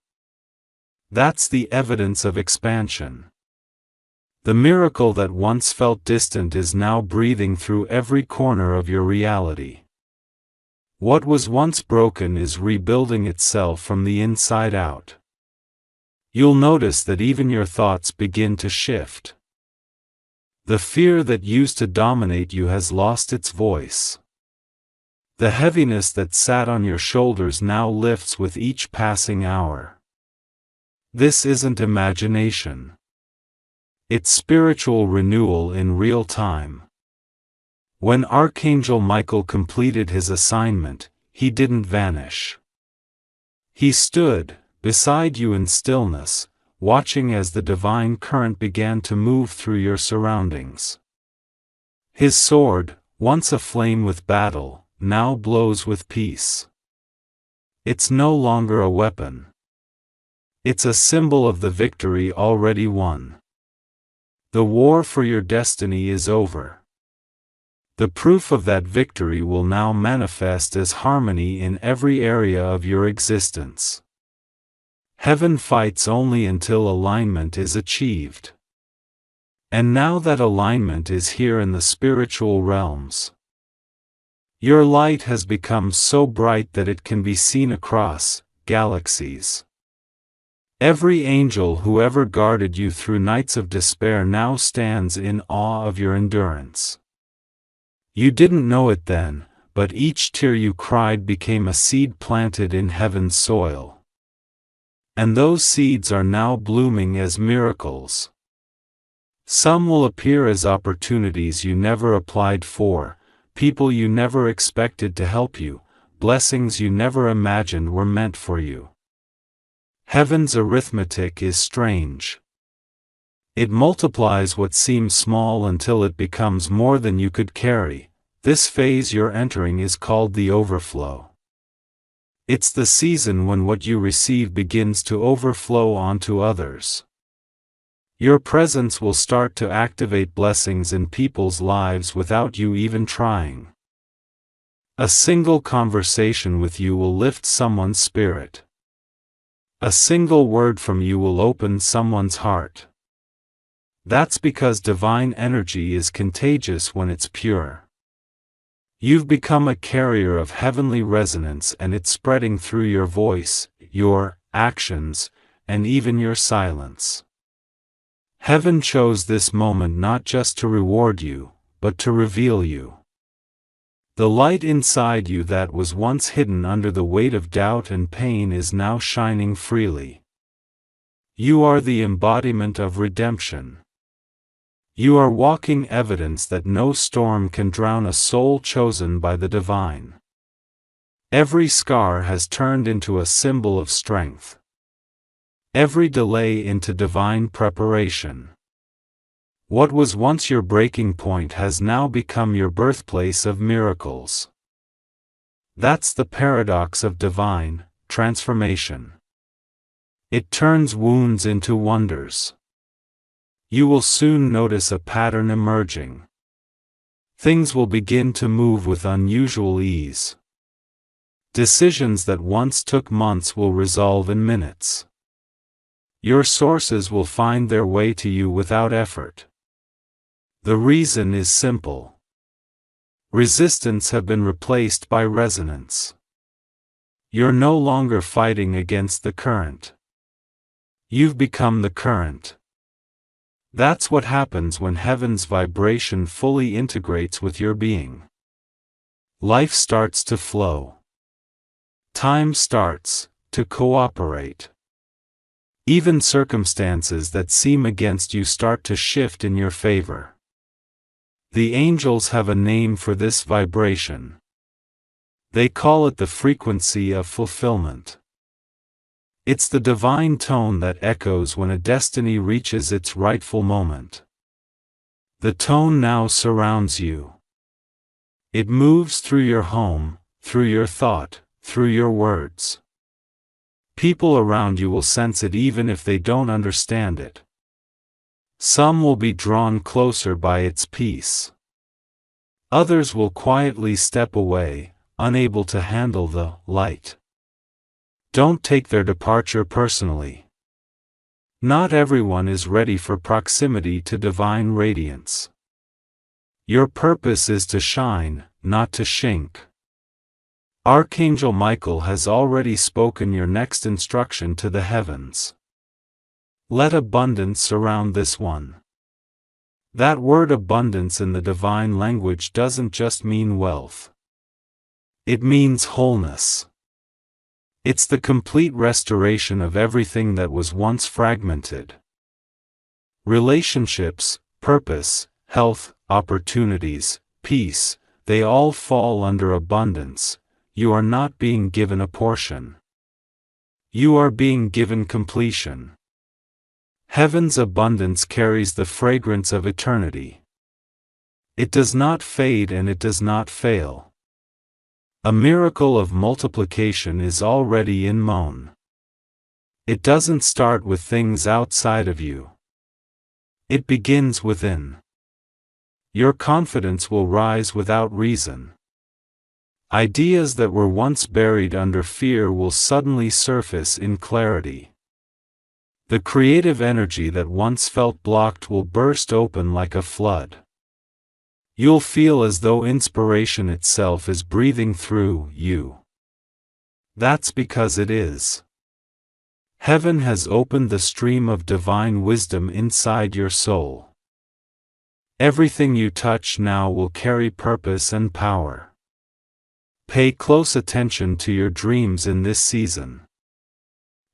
That's the evidence of expansion. The miracle that once felt distant is now breathing through every corner of your reality. What was once broken is rebuilding itself from the inside out. You'll notice that even your thoughts begin to shift. The fear that used to dominate you has lost its voice. The heaviness that sat on your shoulders now lifts with each passing hour. This isn't imagination. It's spiritual renewal in real time. When Archangel Michael completed his assignment, he didn't vanish. He stood beside you in stillness, watching as the divine current began to move through your surroundings. His sword, once aflame with battle, now glows with peace. It's no longer a weapon. It's a symbol of the victory already won. The war for your destiny is over. The proof of that victory will now manifest as harmony in every area of your existence. Heaven fights only until alignment is achieved. And now that alignment is here in the spiritual realms. Your light has become so bright that it can be seen across galaxies. Every angel who ever guarded you through nights of despair now stands in awe of your endurance. You didn't know it then, but each tear you cried became a seed planted in heaven's soil. And those seeds are now blooming as miracles. Some will appear as opportunities you never applied for, people you never expected to help you, blessings you never imagined were meant for you. Heaven's arithmetic is strange. It multiplies what seems small until it becomes more than you could carry. This phase you're entering is called the overflow. It's the season when what you receive begins to overflow onto others. Your presence will start to activate blessings in people's lives without you even trying. A single conversation with you will lift someone's spirit. A single word from you will open someone's heart. That's because divine energy is contagious when it's pure. You've become a carrier of heavenly resonance, and it's spreading through your voice, your actions, and even your silence. Heaven chose this moment not just to reward you, but to reveal you. The light inside you that was once hidden under the weight of doubt and pain is now shining freely. You are the embodiment of redemption. You are walking evidence that no storm can drown a soul chosen by the divine. Every scar has turned into a symbol of strength. Every delay into divine preparation. What was once your breaking point has now become your birthplace of miracles. That's the paradox of divine transformation. It turns wounds into wonders. You will soon notice a pattern emerging. Things will begin to move with unusual ease. Decisions that once took months will resolve in minutes. Your sources will find their way to you without effort. The reason is simple. Resistance have been replaced by resonance. You're no longer fighting against the current. You've become the current. That's what happens when heaven's vibration fully integrates with your being. Life starts to flow. Time starts to cooperate. Even circumstances that seem against you start to shift in your favor. The angels have a name for this vibration. They call it the frequency of fulfillment. It's the divine tone that echoes when a destiny reaches its rightful moment. The tone now surrounds you. It moves through your home, through your thought, through your words. People around you will sense it even if they don't understand it. Some will be drawn closer by its peace. Others will quietly step away, unable to handle the light. Don't take their departure personally. Not everyone is ready for proximity to divine radiance. Your purpose is to shine, not to shrink. Archangel Michael has already spoken your next instruction to the heavens. Let abundance surround this one. That word abundance in the divine language doesn't just mean wealth. It means wholeness. It's the complete restoration of everything that was once fragmented. Relationships, purpose, health, opportunities, peace, they all fall under abundance. You are not being given a portion. You are being given completion. Heaven's abundance carries the fragrance of eternity. It does not fade and it does not fail. A miracle of multiplication is already in motion. It doesn't start with things outside of you. It begins within. Your confidence will rise without reason. Ideas that were once buried under fear will suddenly surface in clarity. The creative energy that once felt blocked will burst open like a flood. You'll feel as though inspiration itself is breathing through you. That's because it is. Heaven has opened the stream of divine wisdom inside your soul. Everything you touch now will carry purpose and power. Pay close attention to your dreams in this season.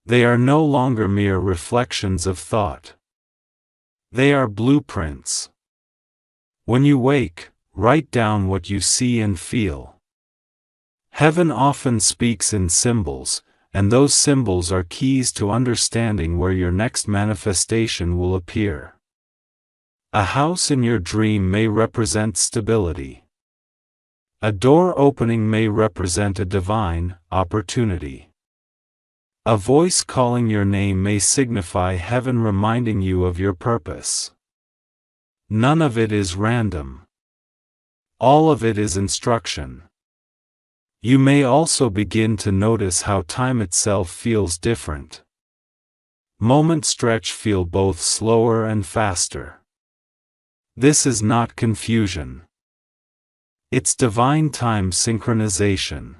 They are no longer mere reflections of thought. They are blueprints. When you wake, write down what you see and feel. Heaven often speaks in symbols, and those symbols are keys to understanding where your next manifestation will appear. A house in your dream may represent stability. A door opening may represent a divine opportunity. A voice calling your name may signify heaven reminding you of your purpose. None of it is random. All of it is instruction. You may also begin to notice how time itself feels different. Moments stretch feel both slower and faster. This is not confusion. It's divine time synchronization.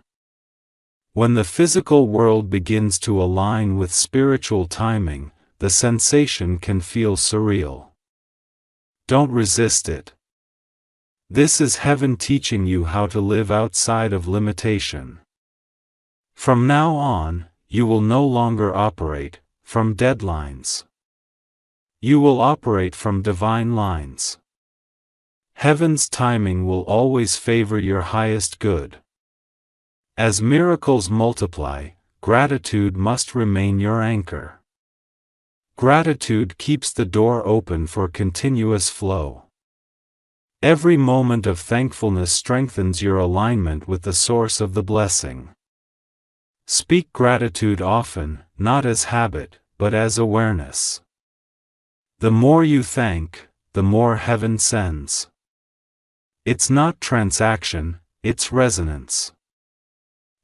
When the physical world begins to align with spiritual timing, the sensation can feel surreal. Don't resist it. This is heaven teaching you how to live outside of limitation. From now on, you will no longer operate from deadlines. You will operate from divine lines. Heaven's timing will always favor your highest good. As miracles multiply, gratitude must remain your anchor. Gratitude keeps the door open for continuous flow. Every moment of thankfulness strengthens your alignment with the source of the blessing. Speak gratitude often, not as habit, but as awareness. The more you thank, the more heaven sends. It's not transaction, it's resonance.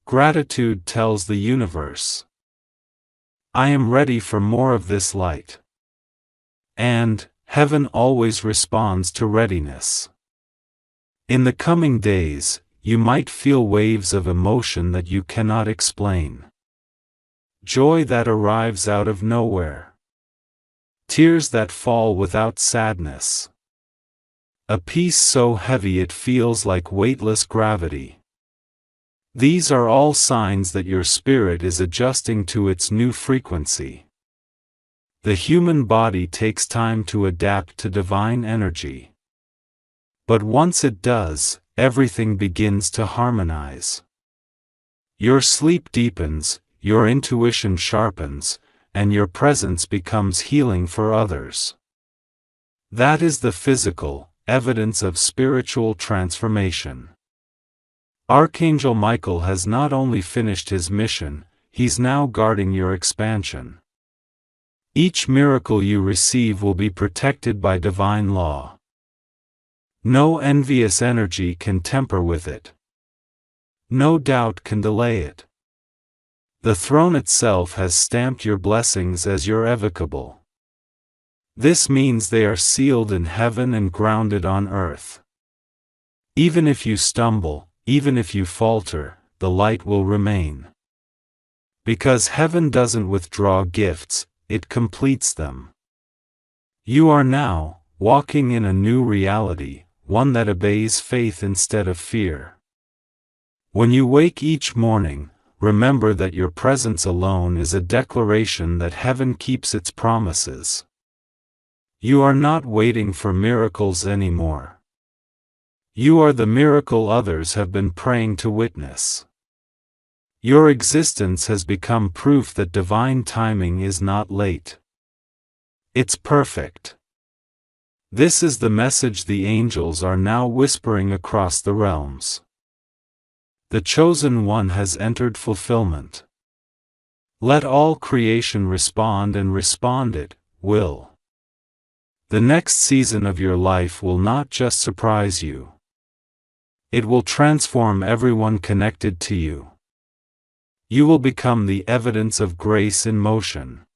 Gratitude tells the universe, I am ready for more of this light. And heaven always responds to readiness. In the coming days, you might feel waves of emotion that you cannot explain. Joy that arrives out of nowhere. Tears that fall without sadness. A peace so heavy it feels like weightless gravity. These are all signs that your spirit is adjusting to its new frequency. The human body takes time to adapt to divine energy. But once it does, everything begins to harmonize. Your sleep deepens, your intuition sharpens, and your presence becomes healing for others. That is the physical evidence of spiritual transformation. Archangel Michael has not only finished his mission, he's now guarding your expansion. Each miracle you receive will be protected by divine law. No envious energy can tamper with it. No doubt can delay it. The throne itself has stamped your blessings as irrevocable. This means they are sealed in heaven and grounded on earth. Even if you stumble, even if you falter, the light will remain. Because heaven doesn't withdraw gifts, it completes them. You are now walking in a new reality, one that obeys faith instead of fear. When you wake each morning, remember that your presence alone is a declaration that heaven keeps its promises. You are not waiting for miracles anymore. You are the miracle others have been praying to witness. Your existence has become proof that divine timing is not late. It's perfect. This is the message the angels are now whispering across the realms. The chosen one has entered fulfillment. Let all creation respond, and respond it will. The next season of your life will not just surprise you. It will transform everyone connected to you. You will become the evidence of grace in motion.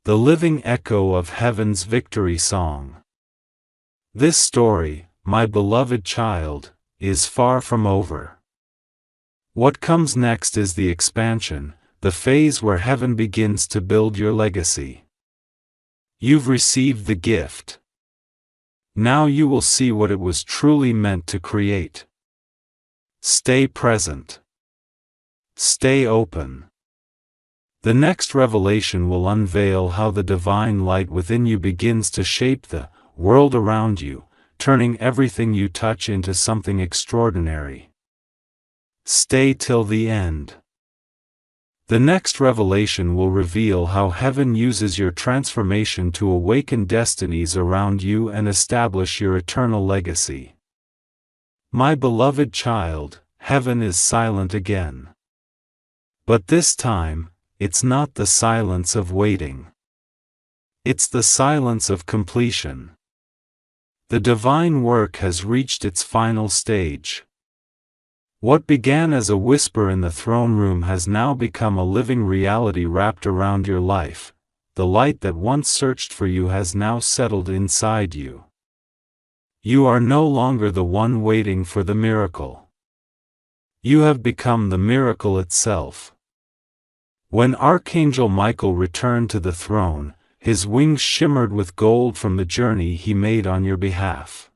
The living echo of heaven's victory song. This story, my beloved child, is far from over. What comes next is the expansion, the phase where heaven begins to build your legacy. You've received the gift. Now you will see what it was truly meant to create. Stay present. Stay open. The next revelation will unveil how the divine light within you begins to shape the world around you, turning everything you touch into something extraordinary. Stay till the end. The next revelation will reveal how heaven uses your transformation to awaken destinies around you and establish your eternal legacy. My beloved child, heaven is silent again. But this time, it's not the silence of waiting. It's the silence of completion. The divine work has reached its final stage. What began as a whisper in the throne room has now become a living reality wrapped around your life. The light that once searched for you has now settled inside you. You are no longer the one waiting for the miracle. You have become the miracle itself. When Archangel Michael returned to the throne, his wings shimmered with gold from the journey he made on your behalf.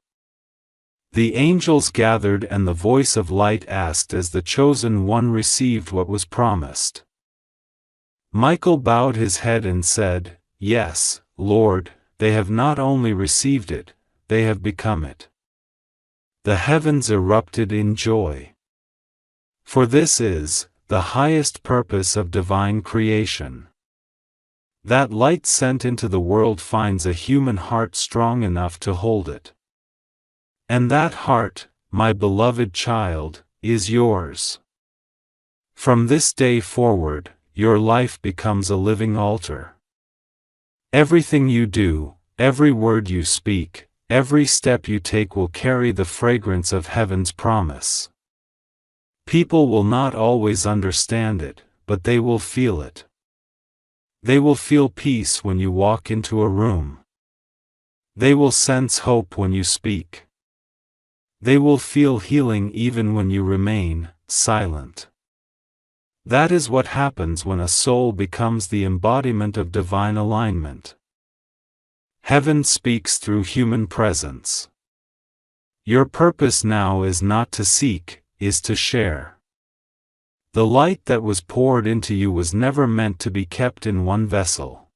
The angels gathered, and the voice of light asked as the chosen one received what was promised. Michael bowed his head and said, "Yes, Lord, they have not only received it, they have become it." The heavens erupted in joy. For this is the highest purpose of divine creation. That light sent into the world finds a human heart strong enough to hold it. And that heart, my beloved child, is yours. From this day forward, your life becomes a living altar. Everything you do, every word you speak, every step you take will carry the fragrance of heaven's promise. People will not always understand it, but they will feel it. They will feel peace when you walk into a room. They will sense hope when you speak. They will feel healing even when you remain silent. That is what happens when a soul becomes the embodiment of divine alignment. Heaven speaks through human presence. Your purpose now is not to seek, is to share. The light that was poured into you was never meant to be kept in one vessel.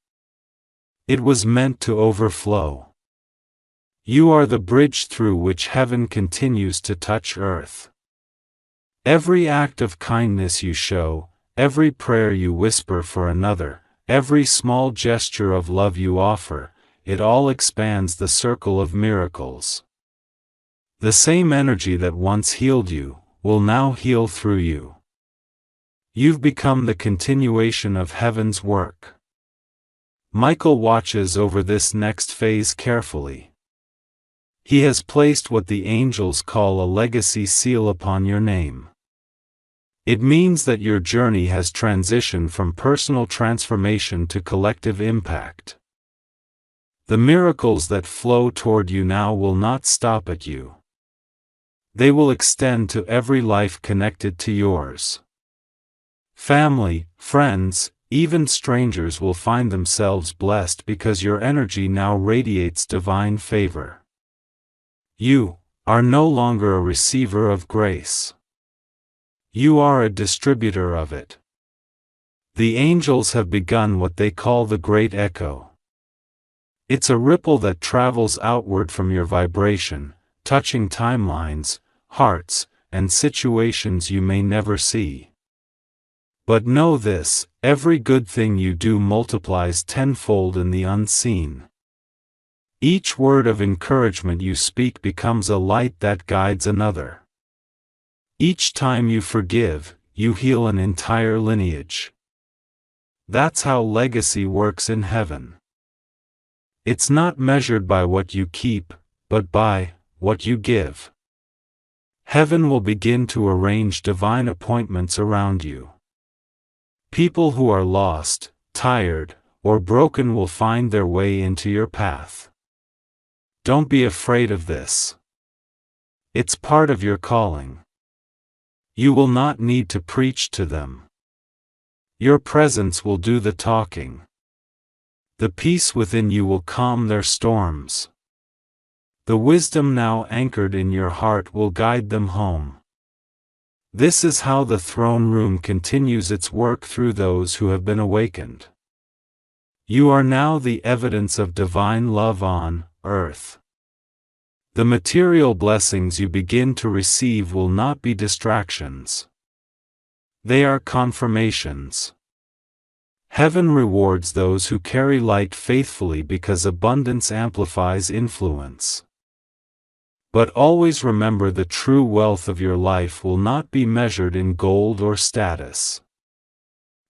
It was meant to overflow. You are the bridge through which heaven continues to touch earth. Every act of kindness you show, every prayer you whisper for another, every small gesture of love you offer, it all expands the circle of miracles. The same energy that once healed you, will now heal through you. You've become the continuation of heaven's work. Michael watches over this next phase carefully. He has placed what the angels call a legacy seal upon your name. It means that your journey has transitioned from personal transformation to collective impact. The miracles that flow toward you now will not stop at you. They will extend to every life connected to yours. Family, friends, even strangers will find themselves blessed because your energy now radiates divine favor. You are no longer a receiver of grace. You are a distributor of it. The angels have begun what they call the Great Echo. It's a ripple that travels outward from your vibration, touching timelines, hearts, and situations you may never see. But know this, every good thing you do multiplies tenfold in the unseen. Each word of encouragement you speak becomes a light that guides another. Each time you forgive, you heal an entire lineage. That's how legacy works in heaven. It's not measured by what you keep, but by what you give. Heaven will begin to arrange divine appointments around you. People who are lost, tired, or broken will find their way into your path. Don't be afraid of this. It's part of your calling. You will not need to preach to them. Your presence will do the talking. The peace within you will calm their storms. The wisdom now anchored in your heart will guide them home. This is how the throne room continues its work through those who have been awakened. You are now the evidence of divine love on earth. The material blessings you begin to receive will not be distractions. They are confirmations. Heaven rewards those who carry light faithfully because abundance amplifies influence. But always remember, the true wealth of your life will not be measured in gold or status.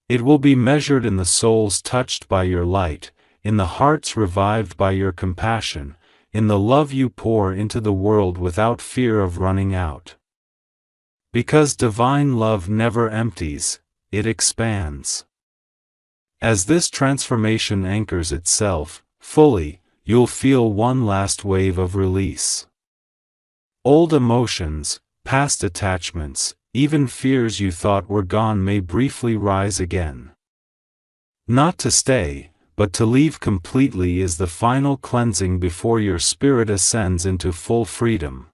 It will be measured in the souls touched by your light, in the hearts revived by your compassion, in the love you pour into the world without fear of running out. Because divine love never empties, it expands. As this transformation anchors itself fully, you'll feel one last wave of release. Old emotions, past attachments, even fears you thought were gone may briefly rise again. Not to stay, but to leave completely is the final cleansing before your spirit ascends into full freedom.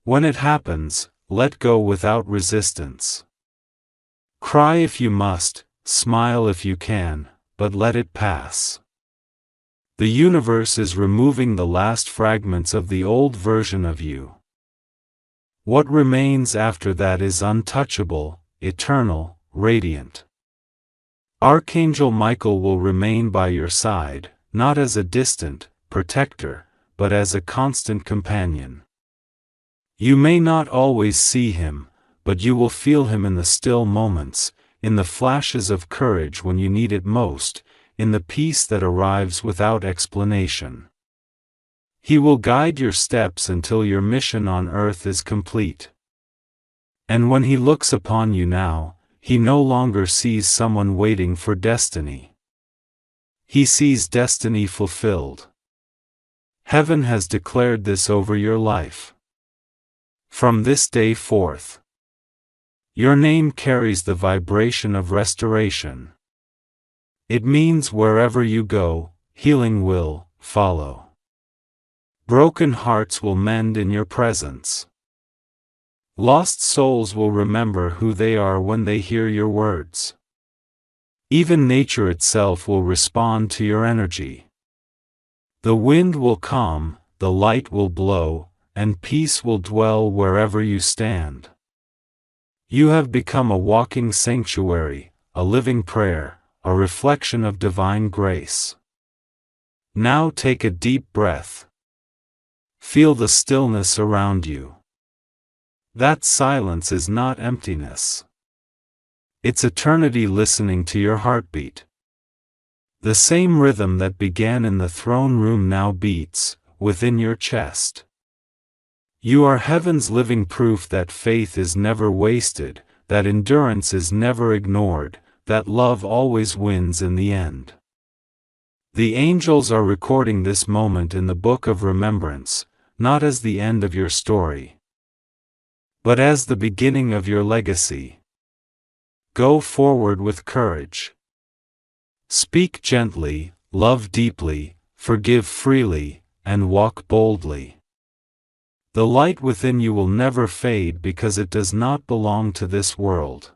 When it happens, let go without resistance. Cry if you must, smile if you can, but let it pass. The universe is removing the last fragments of the old version of you. What remains after that is untouchable, eternal, radiant. Archangel Michael will remain by your side, not as a distant protector, but as a constant companion. You may not always see him, but you will feel him in the still moments, in the flashes of courage when you need it most, in the peace that arrives without explanation. He will guide your steps until your mission on earth is complete. And when he looks upon you now, he no longer sees someone waiting for destiny. He sees destiny fulfilled. Heaven has declared this over your life. From this day forth, your name carries the vibration of restoration. It means wherever you go, healing will follow. Broken hearts will mend in your presence. Lost souls will remember who they are when they hear your words. Even nature itself will respond to your energy. The wind will calm, the light will blow, and peace will dwell wherever you stand. You have become a walking sanctuary, a living prayer, a reflection of divine grace. Now take a deep breath. Feel the stillness around you. That silence is not emptiness. It's eternity listening to your heartbeat. The same rhythm that began in the throne room now beats within your chest. You are heaven's living proof that faith is never wasted, that endurance is never ignored, that love always wins in the end. The angels are recording this moment in the book of remembrance, not as the end of your story, but as the beginning of your legacy. Go forward with courage. Speak gently, love deeply, forgive freely, and walk boldly. The light within you will never fade because it does not belong to this world.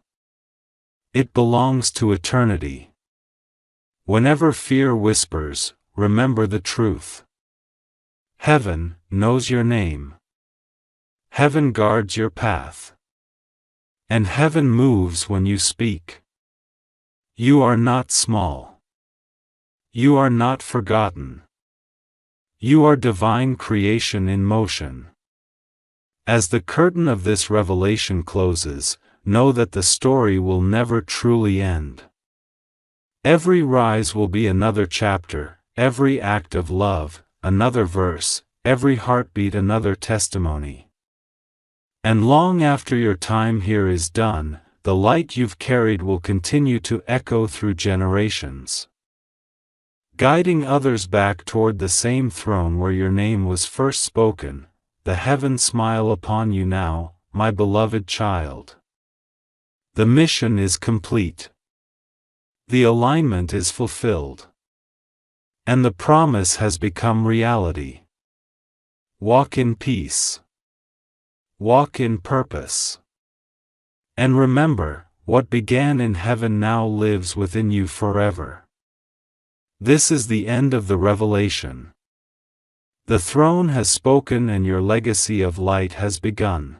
It belongs to eternity. Whenever fear whispers, remember the truth. Heaven knows your name. Heaven guards your path. And heaven moves when you speak. You are not small. You are not forgotten. You are divine creation in motion. As the curtain of this revelation closes, know that the story will never truly end. Every rise will be another chapter, every act of love, another verse, every heartbeat another testimony. And long after your time here is done, the light you've carried will continue to echo through generations, guiding others back toward the same throne where your name was first spoken. The heavens smile upon you now, my beloved child. The mission is complete. The alignment is fulfilled. And the promise has become reality. Walk in peace. Walk in purpose. And remember, what began in heaven now lives within you forever. This is the end of the revelation. The throne has spoken and your legacy of light has begun.